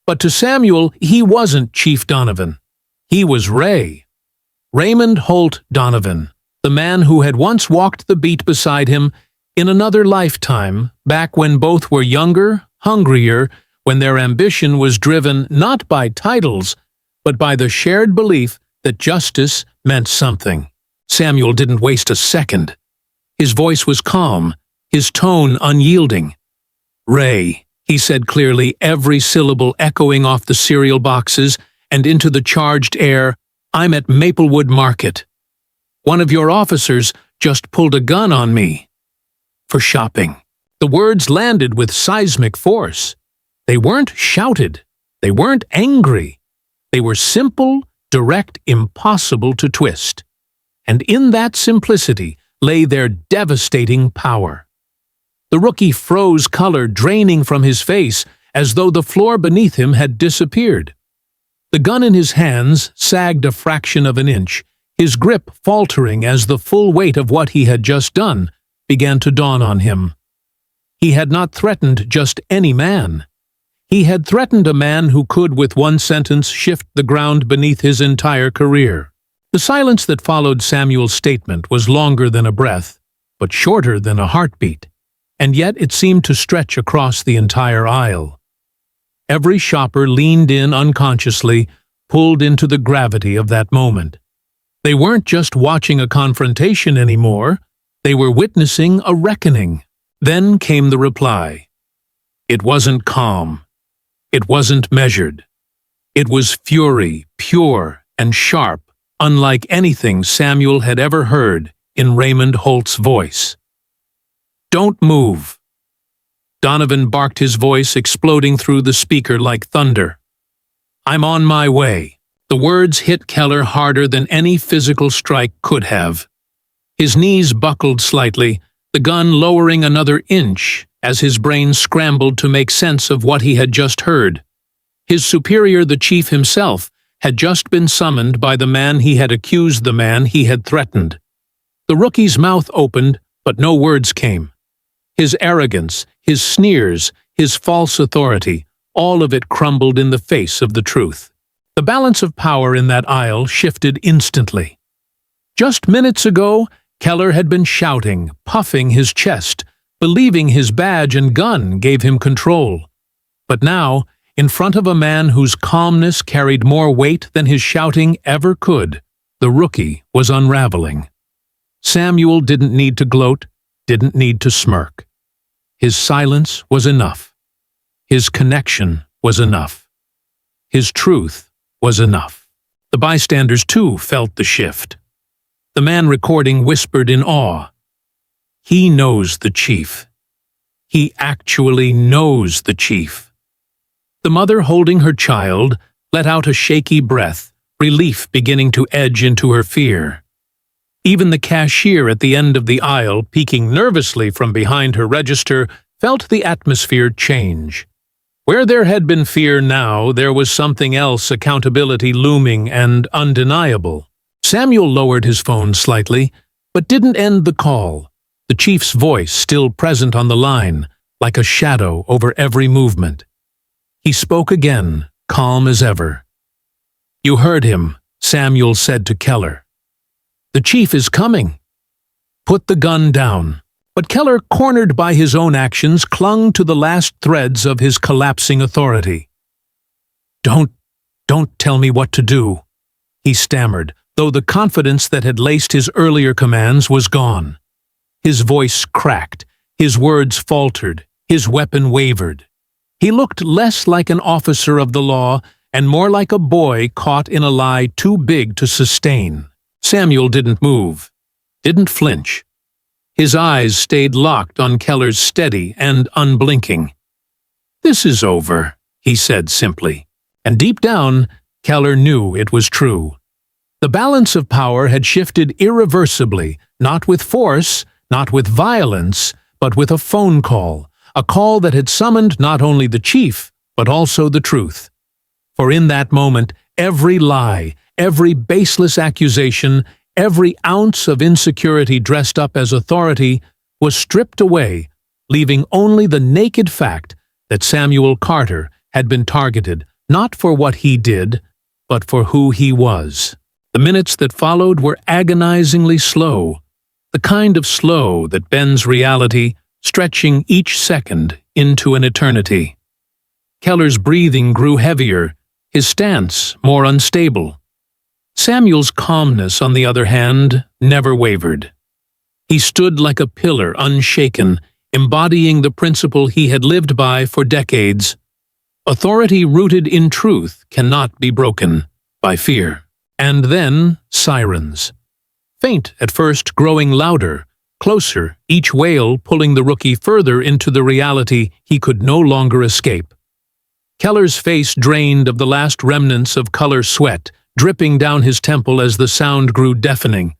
Speaker 1: But to Samuel, he wasn't Chief Donovan. He was Ray. Raymond Holt Donovan, the man who had once walked the beat beside him in another lifetime, back when both were younger, hungrier, when their ambition was driven not by titles, but by the shared belief that justice meant something. Samuel didn't waste a second. His voice was calm, his tone unyielding. "Ray," he said clearly, every syllable echoing off the cereal boxes and into the charged air, "I'm at Maplewood Market. One of your officers just pulled a gun on me. For shopping." The words landed with seismic force. They weren't shouted. They weren't angry. They were simple, direct, impossible to twist. And in that simplicity lay their devastating power. The rookie froze, color draining from his face, as though the floor beneath him had disappeared. The gun in his hands sagged a fraction of an inch, his grip faltering as the full weight of what he had just done began to dawn on him. He had not threatened just any man. He had threatened a man who could, with one sentence, shift the ground beneath his entire career. The silence that followed Samuel's statement was longer than a breath, but shorter than a heartbeat, and yet it seemed to stretch across the entire aisle. Every shopper leaned in unconsciously, pulled into the gravity of that moment. They weren't just watching a confrontation anymore, they were witnessing a reckoning. Then came the reply. It wasn't calm. It wasn't measured. It was fury, pure and sharp, unlike anything Samuel had ever heard in Raymond Holt's voice. "Don't move." Donovan barked, his voice exploding through the speaker like thunder. "I'm on my way." The words hit Keller harder than any physical strike could have. His knees buckled slightly, the gun lowering another inch as his brain scrambled to make sense of what he had just heard. His superior, the chief himself, had just been summoned by the man he had accused, the man he had threatened. The rookie's mouth opened, but no words came. His arrogance, his sneers, his false authority, all of it crumbled in the face of the truth. The balance of power in that aisle shifted instantly. Just minutes ago, Keller had been shouting, puffing his chest, believing his badge and gun gave him control. But now, in front of a man whose calmness carried more weight than his shouting ever could, the rookie was unraveling. Samuel didn't need to gloat, didn't need to smirk. His silence was enough. His connection was enough. His truth was enough. The bystanders, too, felt the shift. The man recording whispered in awe, "He knows the chief. He actually knows the chief. The mother holding her child let out a shaky breath, relief beginning to edge into her fear. Even the cashier at the end of the aisle, peeking nervously from behind her register, felt the atmosphere change. Where there had been fear now, there was something else, accountability looming and undeniable. Samuel lowered his phone slightly, but didn't end the call, the chief's voice still present on the line, like a shadow over every movement. He spoke again, calm as ever. "You heard him," Samuel said to Keller. "The chief is coming." "Put the gun down." But Keller, cornered by his own actions, clung to the last threads of his collapsing authority. Don't tell me what to do," he stammered, though the confidence that had laced his earlier commands was gone. His voice cracked, his words faltered, his weapon wavered. He looked less like an officer of the law and more like a boy caught in a lie too big to sustain. Samuel didn't move, didn't flinch. His eyes stayed locked on Keller's, steady and unblinking. "This is over," he said simply. And deep down, Keller knew it was true. The balance of power had shifted irreversibly, not with force, not with violence, but with a phone call, a call that had summoned not only the chief, but also the truth. For in that moment, every lie, every baseless accusation, every ounce of insecurity dressed up as authority was stripped away, leaving only the naked fact that Samuel Carter had been targeted not for what he did, but for who he was. The minutes that followed were agonizingly slow, the kind of slow that bends reality, stretching each second into an eternity. Keller's breathing grew heavier, his stance more unstable. Samuel's calmness, on the other hand, never wavered. He stood like a pillar, unshaken, embodying the principle he had lived by for decades. Authority rooted in truth cannot be broken by fear. And then sirens. Faint at first, growing louder, closer, each wail pulling the rookie further into the reality he could no longer escape. Keller's face drained of the last remnants of color sweat, dripping down his temple as the sound grew deafening.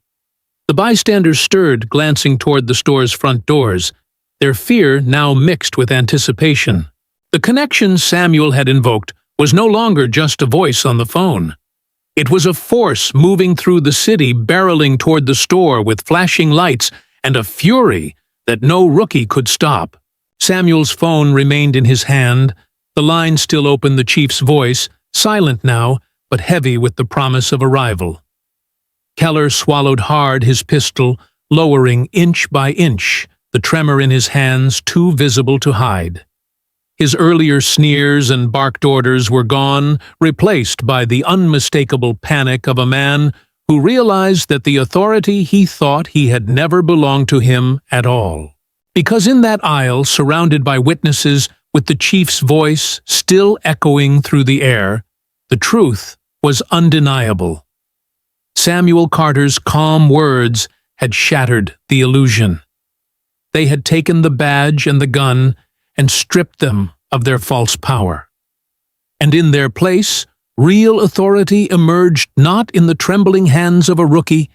Speaker 1: The bystanders stirred, glancing toward the store's front doors, their fear now mixed with anticipation. The connection Samuel had invoked was no longer just a voice on the phone. It was a force moving through the city, barreling toward the store with flashing lights and a fury that no rookie could stop. Samuel's phone remained in his hand, the line still open, the chief's voice, silent now, but heavy with the promise of arrival. Keller swallowed hard his pistol, lowering inch by inch, the tremor in his hands too visible to hide. His earlier sneers and barked orders were gone, replaced by the unmistakable panic of a man who realized that the authority he thought he had never belonged to him at all. Because in that aisle, surrounded by witnesses, with the chief's voice still echoing through the air, the truth was undeniable. Samuel Carter's calm words had shattered the illusion. They had taken the badge and the gun and stripped them of their false power. And in their place, real authority emerged not in the trembling hands of a rookie,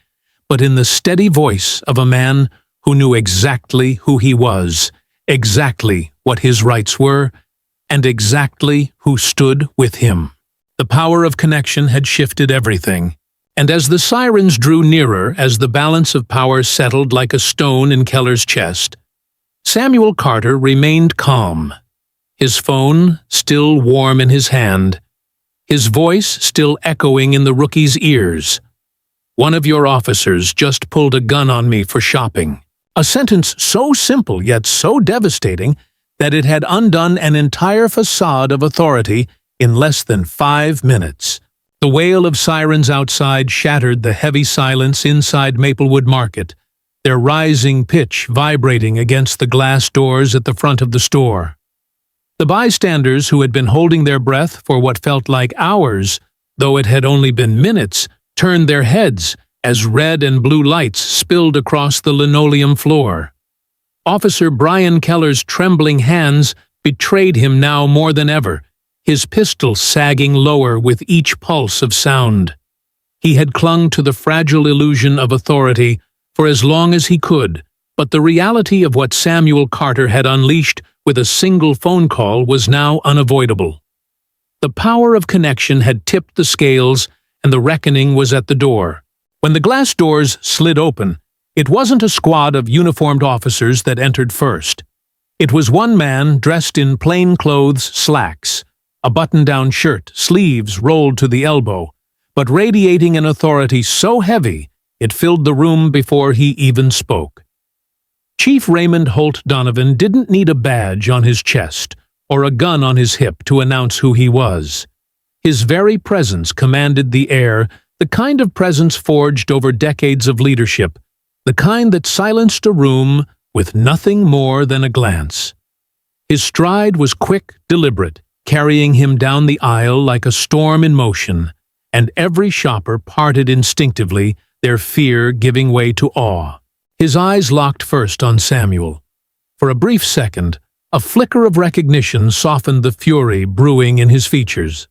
Speaker 1: but in the steady voice of a man who knew exactly who he was, exactly what his rights were, and exactly who stood with him. The power of connection had shifted everything, and as the sirens drew nearer, as the balance of power settled like a stone in Keller's chest, Samuel Carter remained calm, his phone still warm in his hand, his voice still echoing in the rookie's ears. "One of your officers just pulled a gun on me for shopping." A sentence so simple yet so devastating that it had undone an entire facade of authority in less than 5 minutes. The wail of sirens outside shattered the heavy silence inside Maplewood Market, their rising pitch vibrating against the glass doors at the front of the store. The bystanders, who had been holding their breath for what felt like hours, though it had only been minutes, turned their heads as red and blue lights spilled across the linoleum floor. Officer Brian Keller's trembling hands betrayed him now more than ever, his pistol sagging lower with each pulse of sound. He had clung to the fragile illusion of authority for as long as he could, but the reality of what Samuel Carter had unleashed with a single phone call was now unavoidable. The power of connection had tipped the scales, and the reckoning was at the door. When the glass doors slid open, it wasn't a squad of uniformed officers that entered first. It was one man dressed in plainclothes slacks, a button-down shirt, sleeves rolled to the elbow, but radiating an authority so heavy it filled the room before he even spoke. Chief Raymond Holt Donovan didn't need a badge on his chest or a gun on his hip to announce who he was. His very presence commanded the air, the kind of presence forged over decades of leadership, the kind that silenced a room with nothing more than a glance. His stride was quick, deliberate, carrying him down the aisle like a storm in motion, and every shopper parted instinctively, their fear giving way to awe. His eyes locked first on Samuel. For a brief second, a flicker of recognition softened the fury brewing in his features.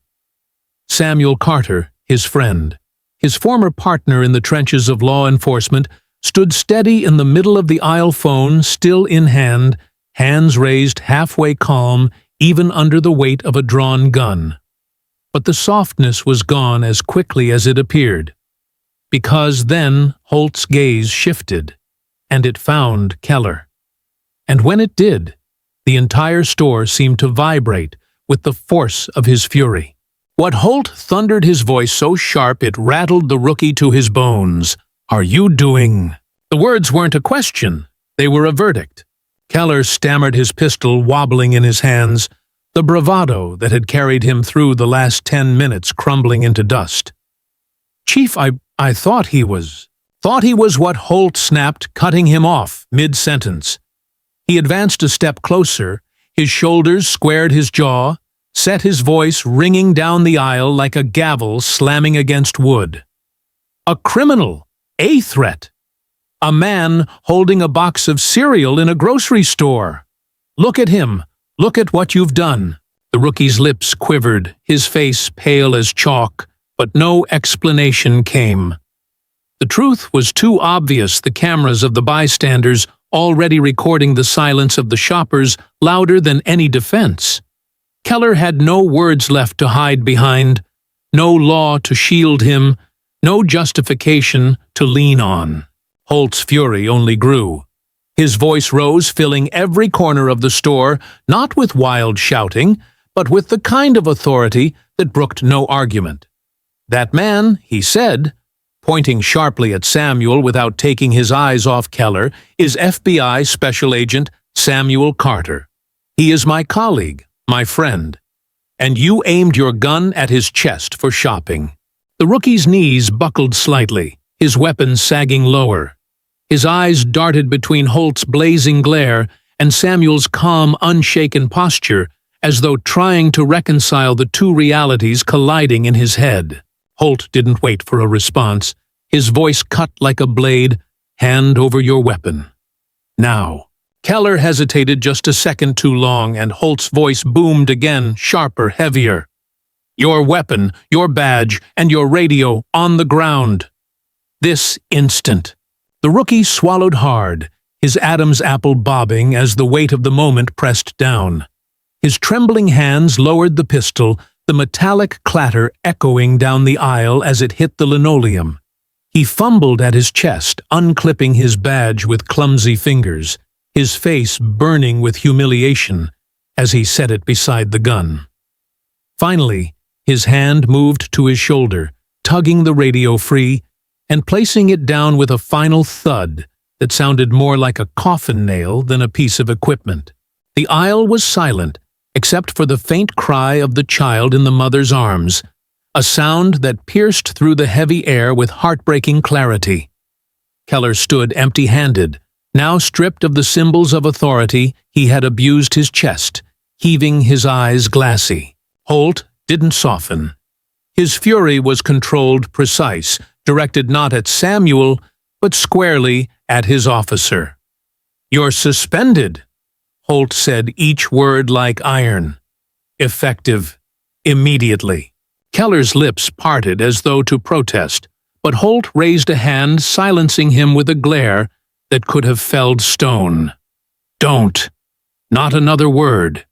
Speaker 1: Samuel Carter, his friend, his former partner in the trenches of law enforcement, stood steady in the middle of the aisle, phone still in hand, hands raised, halfway calm, even under the weight of a drawn gun. But the softness was gone as quickly as it appeared. Because then Holt's gaze shifted, and it found Keller. And when it did, the entire store seemed to vibrate with the force of his fury. What Holt thundered, his voice so sharp it rattled the rookie to his bones. "Are you doing?" The words weren't a question, they were a verdict. Keller stammered, his pistol wobbling in his hands, the bravado that had carried him through the last 10 minutes crumbling into dust. "Chief, I thought he was..." "Thought he was what?" Holt snapped, cutting him off mid-sentence. He advanced a step closer, his shoulders squared his jaw, set his voice ringing down the aisle like a gavel slamming against wood. "A criminal, a threat. A man holding a box of cereal in a grocery store. Look at him. Look at what you've done." The rookie's lips quivered, his face pale as chalk, but no explanation came. The truth was too obvious, the cameras of the bystanders already recording the silence of the shoppers louder than any defense. Keller had no words left to hide behind, no law to shield him, no justification to lean on. Holt's fury only grew. His voice rose, filling every corner of the store, not with wild shouting, but with the kind of authority that brooked no argument. "That man," he said, pointing sharply at Samuel without taking his eyes off Keller, "is FBI Special Agent Samuel Carter. He is my colleague, my friend. And you aimed your gun at his chest for shopping." The rookie's knees buckled slightly, his weapon sagging lower. His eyes darted between Holt's blazing glare and Samuel's calm, unshaken posture, as though trying to reconcile the two realities colliding in his head. Holt didn't wait for a response. His voice cut like a blade. "Hand over your weapon. Now." Keller hesitated just a second too long, and Holt's voice boomed again, sharper, heavier. "Your weapon, your badge, and your radio on the ground. This instant." The rookie swallowed hard, his Adam's apple bobbing as the weight of the moment pressed down. His trembling hands lowered the pistol, the metallic clatter echoing down the aisle as it hit the linoleum. He fumbled at his chest, unclipping his badge with clumsy fingers, his face burning with humiliation as he set it beside the gun. Finally, his hand moved to his shoulder, tugging the radio free, and placing it down with a final thud that sounded more like a coffin nail than a piece of equipment. The aisle was silent, except for the faint cry of the child in the mother's arms, a sound that pierced through the heavy air with heartbreaking clarity. Keller stood empty-handed, now stripped of the symbols of authority he had abused his chest, heaving his eyes glassy. Holt didn't soften. His fury was controlled, precise, directed not at Samuel, but squarely at his officer. "You're suspended," Holt said, each word like iron. "Effective immediately." Keller's lips parted as though to protest, but Holt raised a hand, silencing him with a glare that could have felled stone. "Don't. Not another word.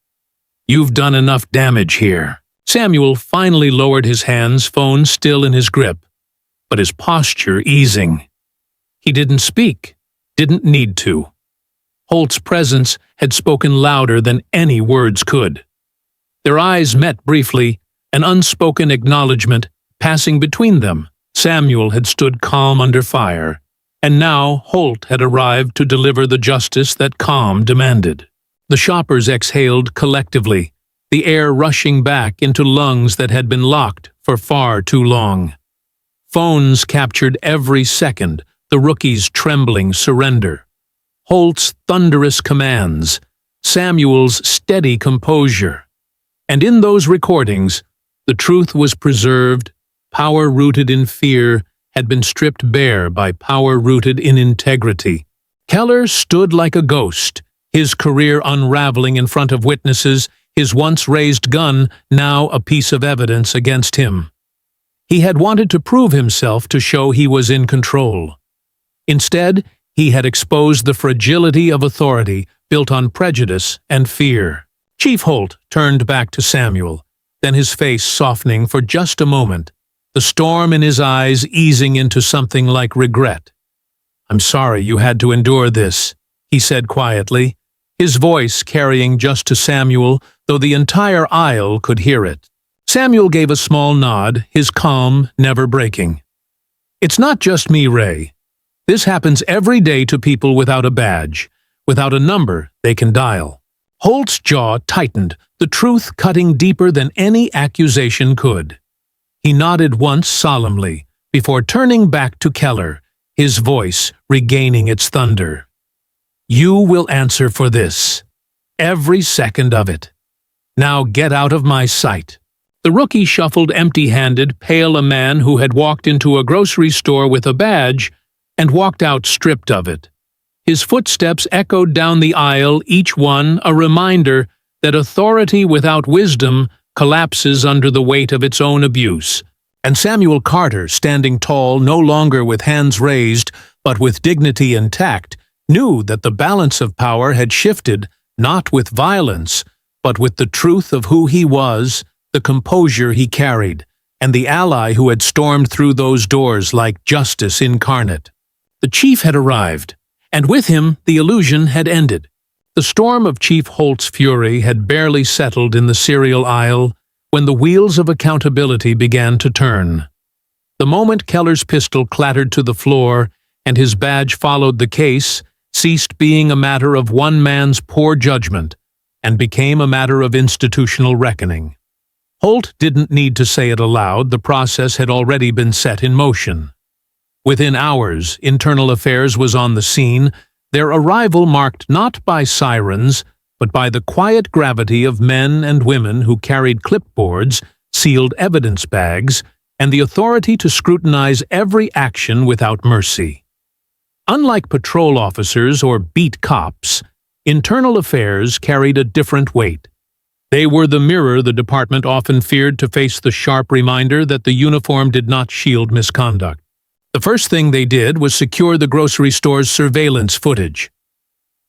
Speaker 1: You've done enough damage here." Samuel finally lowered his hands, phone still in his grip, but his posture easing. He didn't speak, didn't need to. Holt's presence had spoken louder than any words could. Their eyes met briefly, an unspoken acknowledgement passing between them. Samuel had stood calm under fire, and now Holt had arrived to deliver the justice that calm demanded. The shoppers exhaled collectively, the air rushing back into lungs that had been locked for far too long. Phones captured every second, the rookie's trembling surrender. Holt's thunderous commands, Samuel's steady composure. And in those recordings, the truth was preserved. Power rooted in fear had been stripped bare by power rooted in integrity. Keller stood like a ghost, his career unraveling in front of witnesses, his once raised gun now a piece of evidence against him. He had wanted to prove himself to show he was in control. Instead, he had exposed the fragility of authority built on prejudice and fear. Chief Holt turned back to Samuel, then his face softening for just a moment, the storm in his eyes easing into something like regret. "I'm sorry you had to endure this," he said quietly, his voice carrying just to Samuel, though the entire aisle could hear it. Samuel gave a small nod, his calm never breaking. "It's not just me, Ray. This happens every day to people without a badge, without a number they can dial." Holt's jaw tightened, the truth cutting deeper than any accusation could. He nodded once solemnly, before turning back to Keller, his voice regaining its thunder. "You will answer for this. Every second of it. Now get out of my sight." The rookie shuffled empty-handed, pale a man who had walked into a grocery store with a badge and walked out stripped of it. His footsteps echoed down the aisle, each one a reminder that authority without wisdom collapses under the weight of its own abuse. And Samuel Carter, standing tall, no longer with hands raised, but with dignity intact, knew that the balance of power had shifted, not with violence, but with the truth of who he was, the composure he carried, and the ally who had stormed through those doors like justice incarnate. The chief had arrived, and with him the illusion had ended. The storm of Chief Holt's fury had barely settled in the cereal aisle when the wheels of accountability began to turn. The moment Keller's pistol clattered to the floor and his badge followed the case, ceased being a matter of one man's poor judgment and became a matter of institutional reckoning. Holt didn't need to say it aloud, the process had already been set in motion. Within hours, Internal Affairs was on the scene, their arrival marked not by sirens, but by the quiet gravity of men and women who carried clipboards, sealed evidence bags, and the authority to scrutinize every action without mercy. Unlike patrol officers or beat cops, Internal Affairs carried a different weight. They were the mirror the department often feared to face the sharp reminder that the uniform did not shield misconduct. The first thing they did was secure the grocery store's surveillance footage.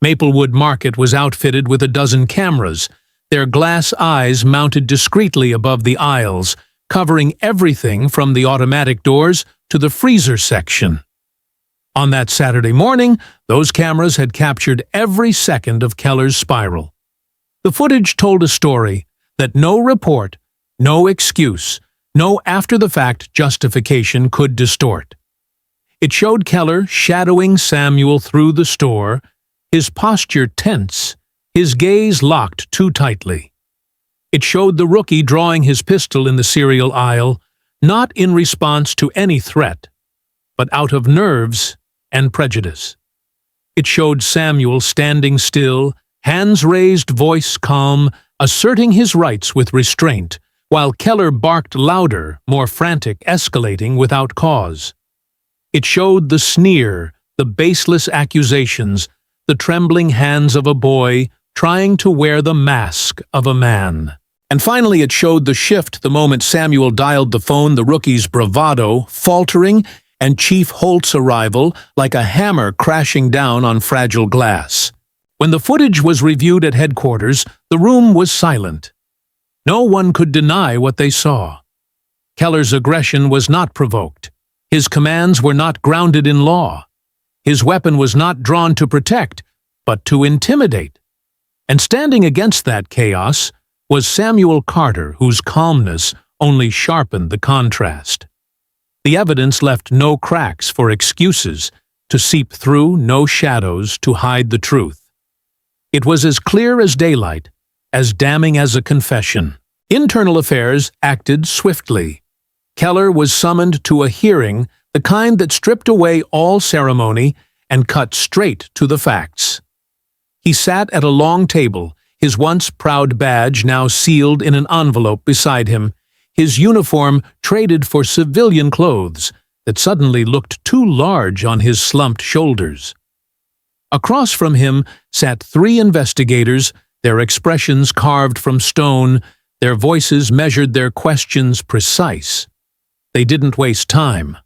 Speaker 1: Maplewood Market was outfitted with a dozen cameras, their glass eyes mounted discreetly above the aisles, covering everything from the automatic doors to the freezer section. On that Saturday morning, those cameras had captured every second of Keller's spiral. The footage told a story that no report, no excuse, no after-the-fact justification could distort. It showed Keller shadowing Samuel through the store, his posture tense, his gaze locked too tightly. It showed the rookie drawing his pistol in the cereal aisle, not in response to any threat, but out of nerves and prejudice. It showed Samuel standing still, hands raised, voice calm, asserting his rights with restraint, while Keller barked louder, more frantic, escalating without cause. It showed the sneer, the baseless accusations, the trembling hands of a boy trying to wear the mask of a man. And finally, it showed the shift the moment Samuel dialed the phone, the rookie's bravado faltering, and Chief Holt's arrival like a hammer crashing down on fragile glass. When the footage was reviewed at headquarters, the room was silent. No one could deny what they saw. Keller's aggression was not provoked. His commands were not grounded in law. His weapon was not drawn to protect, but to intimidate. And standing against that chaos was Samuel Carter, whose calmness only sharpened the contrast. The evidence left no cracks for excuses to seep through, no shadows to hide the truth. It was as clear as daylight, as damning as a confession. Internal Affairs acted swiftly. Keller was summoned to a hearing, the kind that stripped away all ceremony and cut straight to the facts. He sat at a long table, his once proud badge now sealed in an envelope beside him, his uniform traded for civilian clothes that suddenly looked too large on his slumped shoulders. Across from him sat 3 investigators, their expressions carved from stone, their voices measured, their questions precise. They didn't waste time.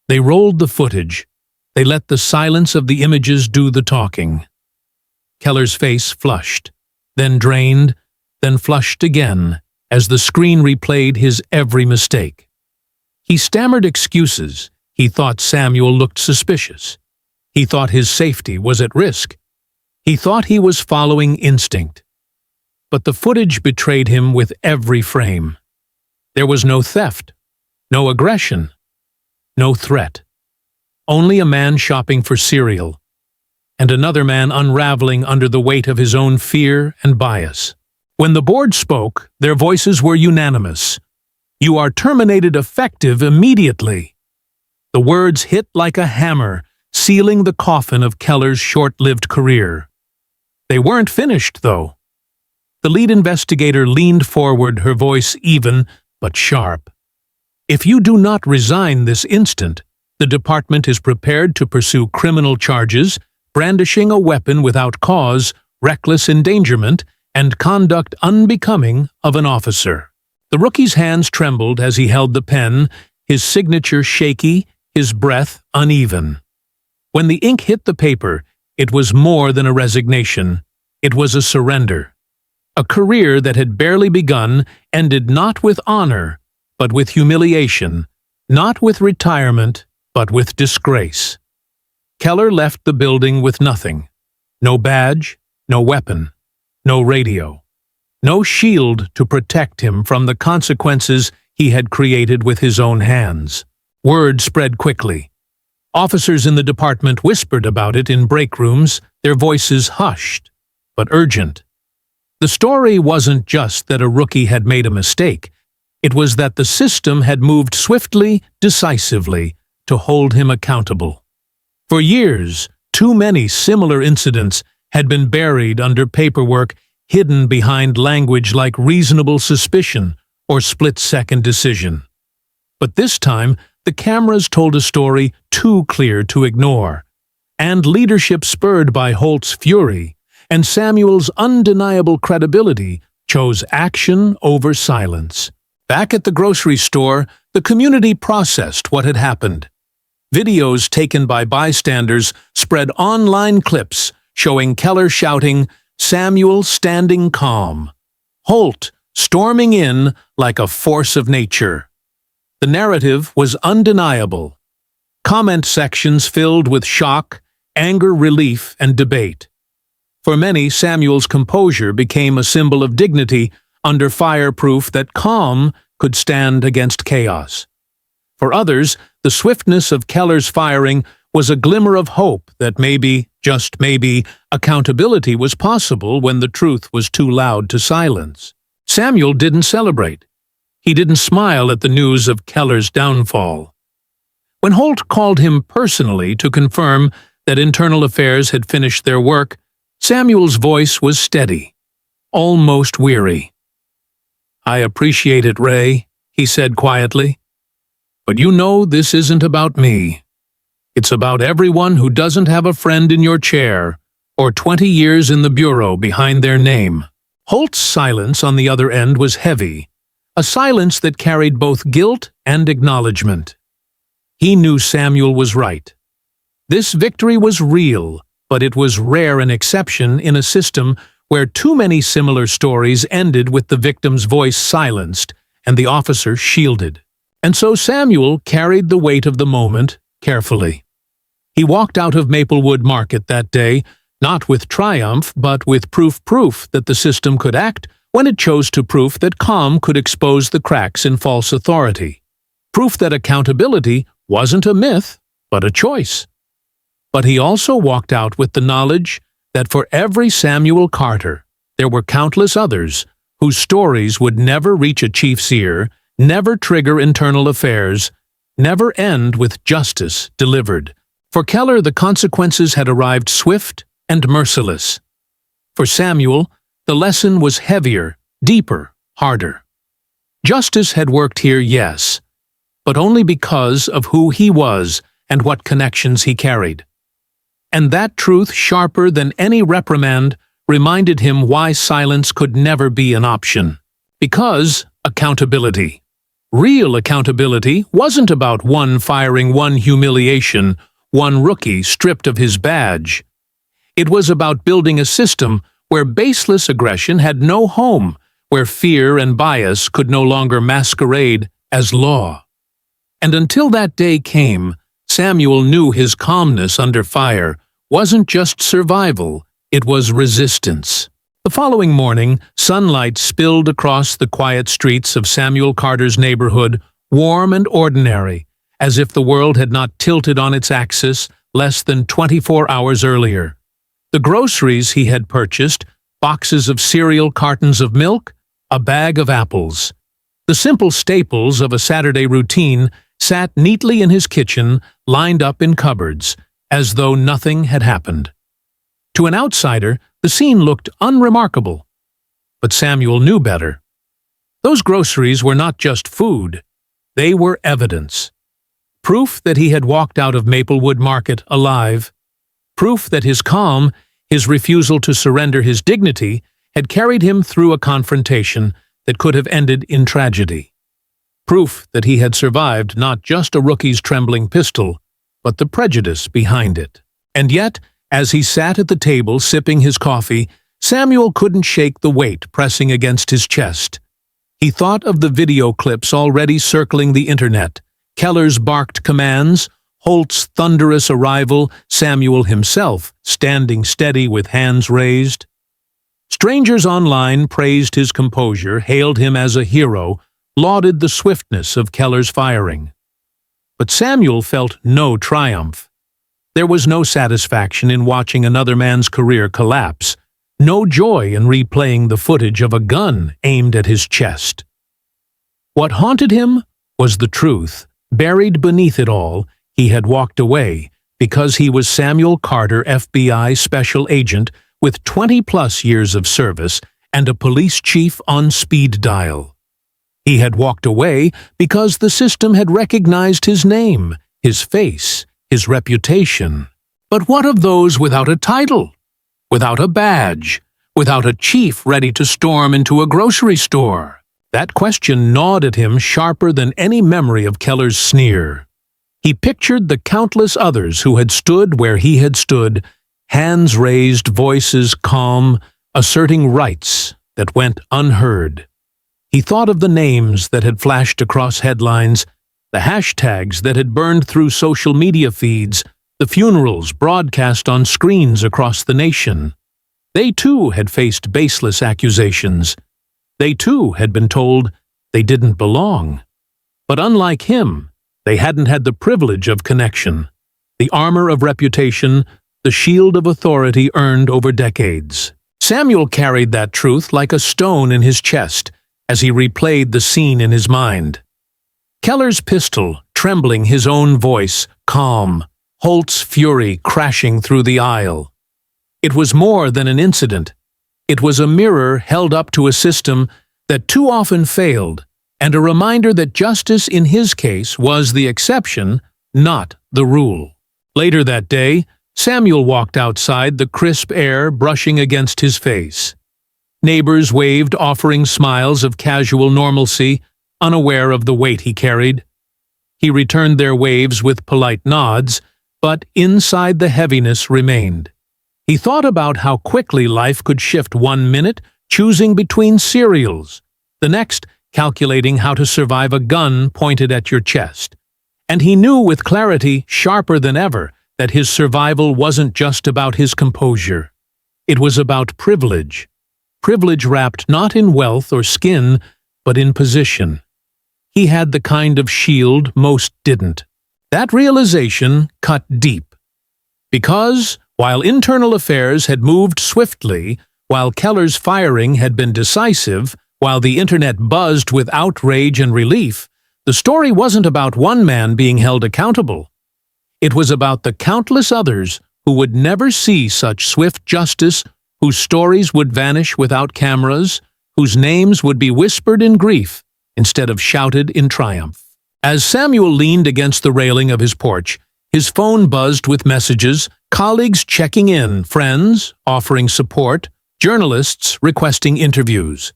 Speaker 1: They rolled the footage. They let the silence of the images do the talking. Keller's face flushed, then drained, then flushed again, as the screen replayed his every mistake. He stammered excuses. He thought Samuel looked suspicious. He thought his safety was at risk. He thought he was following instinct. But the footage betrayed him with every frame. There was no theft, no aggression, no threat. Only a man shopping for cereal, and another man unraveling under the weight of his own fear and bias. When the board spoke, their voices were unanimous. "You are terminated effective immediately." The words hit like a hammer, sealing the coffin of Keller's short-lived career. They weren't finished, though. The lead investigator leaned forward, her voice even but sharp. "If you do not resign this instant, the department is prepared to pursue criminal charges, brandishing a weapon without cause, reckless endangerment, and conduct unbecoming of an officer." The rookie's hands trembled as he held the pen, his signature shaky, his breath uneven. When the ink hit the paper, it was more than a resignation. It was a surrender. A career that had barely begun ended not with honor, but with humiliation, not with retirement, but with disgrace. Keller left the building with nothing. No badge, no weapon, no radio, no shield to protect him from the consequences he had created with his own hands. Word spread quickly. Officers in the department whispered about it in break rooms, their voices hushed, but urgent. The story wasn't just that a rookie had made a mistake. It was that the system had moved swiftly, decisively, to hold him accountable. For years, too many similar incidents had been buried under paperwork, hidden behind language like reasonable suspicion or split-second decision. But this time, the cameras told a story too clear to ignore, and leadership spurred by Holt's fury and Samuel's undeniable credibility chose action over silence. Back at the grocery store, the community processed what had happened. Videos taken by bystanders spread online clips showing Keller shouting, Samuel standing calm, Holt storming in like a force of nature. The narrative was undeniable. Comment sections filled with shock, anger, relief, and debate. For many, Samuel's composure became a symbol of dignity under fire, proof that calm could stand against chaos. For others, the swiftness of Keller's firing was a glimmer of hope that maybe, just maybe, accountability was possible when the truth was too loud to silence. Samuel didn't celebrate. He didn't smile at the news of Keller's downfall. When Holt called him personally to confirm that Internal Affairs had finished their work, Samuel's voice was steady, almost weary. "I appreciate it, Ray," he said quietly. "But you know this isn't about me. It's about everyone who doesn't have a friend in your chair or 20 years in the bureau behind their name. Holt's silence on the other end was heavy, a silence that carried both guilt and acknowledgement. He knew Samuel was right. This victory was real, but it was rare an exception in a system where too many similar stories ended with the victim's voice silenced and the officer shielded. And so Samuel carried the weight of the moment carefully. He walked out of Maplewood Market that day, not with triumph, but with proof that the system could act when it chose to, proof that calm could expose the cracks in false authority. Proof that accountability wasn't a myth, but a choice. But he also walked out with the knowledge that for every Samuel Carter, there were countless others whose stories would never reach a chief's ear, never trigger internal affairs, never end with justice delivered. For Keller, the consequences had arrived swift and merciless. For Samuel, the lesson was heavier, deeper, harder. Justice had worked here, yes, but only because of who he was and what connections he carried. And that truth, sharper than any reprimand, reminded him why silence could never be an option. Because accountability. Real accountability wasn't about one firing, one humiliation, one rookie stripped of his badge. It was about building a system where baseless aggression had no home, where fear and bias could no longer masquerade as law. And until that day came, Samuel knew his calmness under fire wasn't just survival, it was resistance. The following morning, sunlight spilled across the quiet streets of Samuel Carter's neighborhood, warm and ordinary, as if the world had not tilted on its axis less than 24 hours earlier. The groceries he had purchased, boxes of cereal, cartons of milk, a bag of apples. The simple staples of a Saturday routine sat neatly in his kitchen, lined up in cupboards, as though nothing had happened. To an outsider, the scene looked unremarkable. But Samuel knew better. Those groceries were not just food. They were evidence. Proof that he had walked out of Maplewood Market alive. Proof that his calm, his refusal to surrender his dignity, had carried him through a confrontation that could have ended in tragedy. Proof that he had survived not just a rookie's trembling pistol, but the prejudice behind it. And yet, as he sat at the table sipping his coffee, Samuel couldn't shake the weight pressing against his chest. He thought of the video clips already circling the internet, Keller's barked commands, Holt's thunderous arrival, Samuel himself standing steady with hands raised. Strangers online praised his composure, hailed him as a hero, lauded the swiftness of Keller's firing. But Samuel felt no triumph. There was no satisfaction in watching another man's career collapse, no joy in replaying the footage of a gun aimed at his chest. What haunted him was the truth. Buried beneath it all, he had walked away because he was Samuel Carter, FBI special agent with 20-plus years of service and a police chief on speed dial. He had walked away because the system had recognized his name, his face, his reputation. But what of those without a title, without a badge, without a chief ready to storm into a grocery store? That question gnawed at him sharper than any memory of Keller's sneer. He pictured the countless others who had stood where he had stood, hands raised, voices calm, asserting rights that went unheard. He thought of the names that had flashed across headlines, the hashtags that had burned through social media feeds, the funerals broadcast on screens across the nation. They too had faced baseless accusations. They too had been told they didn't belong. But unlike him, they hadn't had the privilege of connection, the armor of reputation, the shield of authority earned over decades. Samuel carried that truth like a stone in his chest as he replayed the scene in his mind. Keller's pistol, trembling, his own voice, calm, Holt's fury crashing through the aisle. It was more than an incident. It was a mirror held up to a system that too often failed, and a reminder that justice in his case was the exception, not the rule. Later that day, Samuel walked outside, the crisp air brushing against his face. Neighbors waved, offering smiles of casual normalcy, unaware of the weight he carried. He returned their waves with polite nods, but inside the heaviness remained. He thought about how quickly life could shift. 1 minute, choosing between cereals. The next, calculating how to survive a gun pointed at your chest. And he knew with clarity, sharper than ever, that his survival wasn't just about his composure. It was about privilege. Privilege wrapped not in wealth or skin, but in position. He had the kind of shield most didn't. That realization cut deep. Because, while internal affairs had moved swiftly, while Keller's firing had been decisive, while the internet buzzed with outrage and relief, the story wasn't about one man being held accountable. It was about the countless others who would never see such swift justice, whose stories would vanish without cameras, whose names would be whispered in grief instead of shouted in triumph. As Samuel leaned against the railing of his porch, his phone buzzed with messages, colleagues checking in, friends offering support, journalists requesting interviews.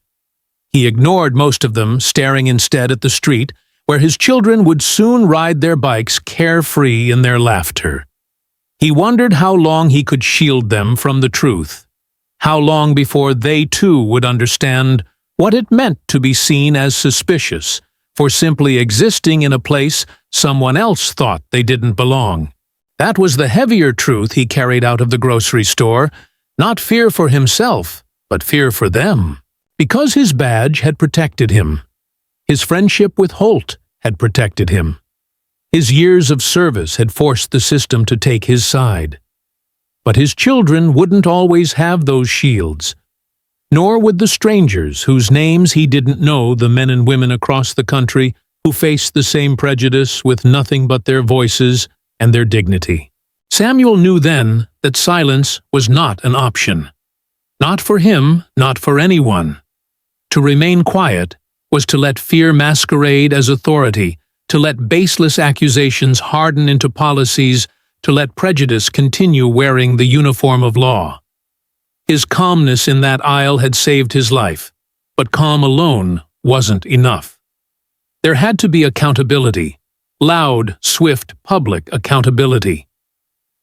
Speaker 1: He ignored most of them, staring instead at the street, where his children would soon ride their bikes carefree in their laughter. He wondered how long he could shield them from the truth, how long before they too would understand what it meant to be seen as suspicious for simply existing in a place someone else thought they didn't belong. That was the heavier truth he carried out of the grocery store, not fear for himself, but fear for them. Because his badge had protected him. His friendship with Holt had protected him. His years of service had forced the system to take his side. But his children wouldn't always have those shields. Nor would the strangers whose names he didn't know, the men and women across the country who faced the same prejudice with nothing but their voices and their dignity. Samuel knew then that silence was not an option. Not for him, not for anyone. To remain quiet was to let fear masquerade as authority, to let baseless accusations harden into policies, to let prejudice continue wearing the uniform of law. His calmness in that aisle had saved his life, but calm alone wasn't enough. There had to be accountability, loud, swift, public accountability.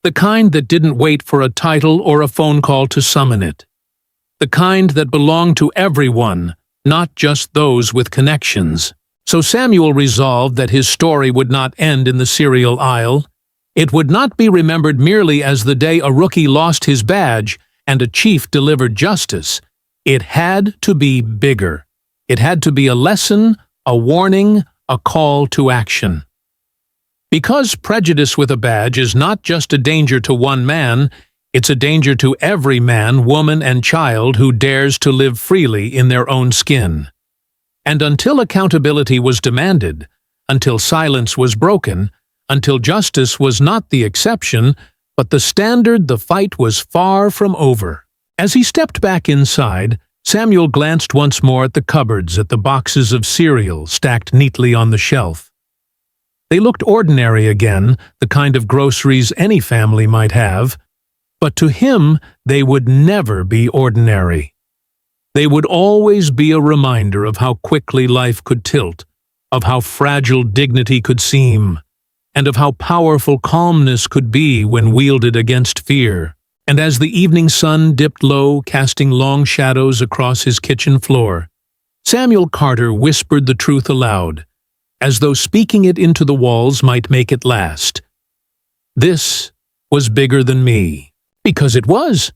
Speaker 1: The kind that didn't wait for a title or a phone call to summon it. The kind that belonged to everyone, not just those with connections. So Samuel resolved that his story would not end in the cereal aisle. It would not be remembered merely as the day a rookie lost his badge and a chief delivered justice. It had to be bigger. It had to be a lesson, a warning, a call to action. Because prejudice with a badge is not just a danger to one man, it's a danger to every man, woman, and child who dares to live freely in their own skin. And until accountability was demanded, until silence was broken, until justice was not the exception, but the standard, the fight was far from over. As he stepped back inside, Samuel glanced once more at the cupboards, at the boxes of cereal stacked neatly on the shelf. They looked ordinary again, the kind of groceries any family might have, but to him they would never be ordinary. They would always be a reminder of how quickly life could tilt, of how fragile dignity could seem, and of how powerful calmness could be when wielded against fear. And as the evening sun dipped low, casting long shadows across his kitchen floor, Samuel Carter whispered the truth aloud, as though speaking it into the walls might make it last. This was bigger than me. Because it was,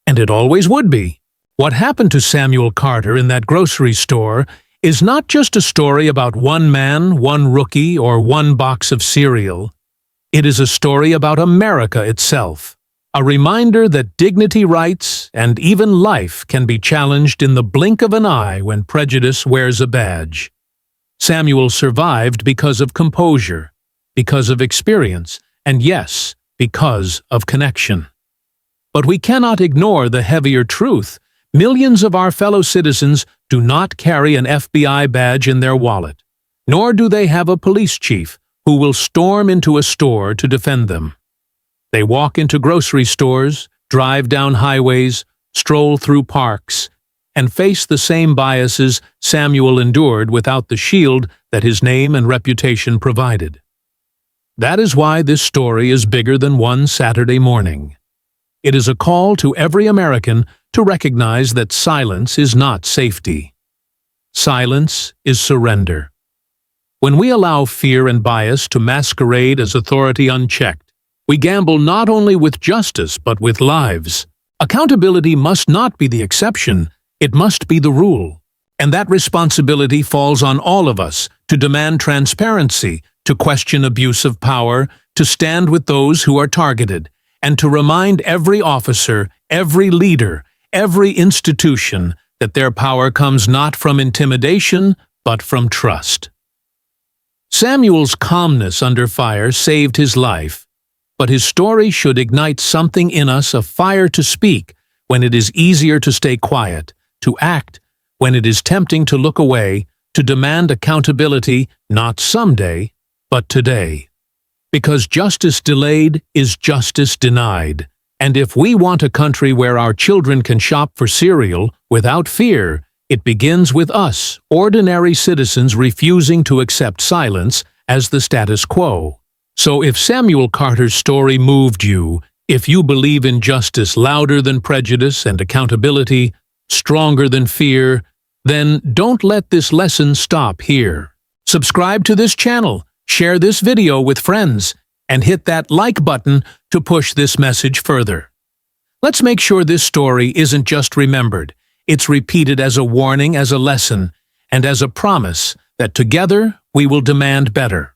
Speaker 1: and it always would be. What happened to Samuel Carter in that grocery store is not just a story about one man, one rookie, or one box of cereal. It is a story about America itself, a reminder that dignity, rights, and even life can be challenged in the blink of an eye when prejudice wears a badge. Samuel survived because of composure, because of experience, and yes, because of connection. But we cannot ignore the heavier truth. Millions of our fellow citizens do not carry an FBI badge in their wallet, nor do they have a police chief who will storm into a store to defend them. They walk into grocery stores, drive down highways, stroll through parks, and face the same biases Samuel endured without the shield that his name and reputation provided. That is why this story is bigger than one Saturday morning. It is a call to every American to recognize that silence is not safety. Silence is surrender. When we allow fear and bias to masquerade as authority unchecked, we gamble not only with justice but with lives. Accountability must not be the exception, it must be the rule. And that responsibility falls on all of us to demand transparency, to question abuse of power, to stand with those who are targeted, and to remind every officer, every leader, every institution that their power comes not from intimidation, but from trust. Samuel's calmness under fire saved his life, but his story should ignite something in us, a fire to speak when it is easier to stay quiet, to act when it is tempting to look away, to demand accountability not someday, but today. Because justice delayed is justice denied. And if we want a country where our children can shop for cereal without fear, it begins with us, ordinary citizens refusing to accept silence as the status quo. So if Samuel Carter's story moved you, if you believe in justice louder than prejudice and accountability, stronger than fear, then don't let this lesson stop here. Subscribe to this channel, share this video with friends, and hit that like button to push this message further. Let's make sure this story isn't just remembered, it's repeated as a warning, as a lesson, and as a promise that together we will demand better.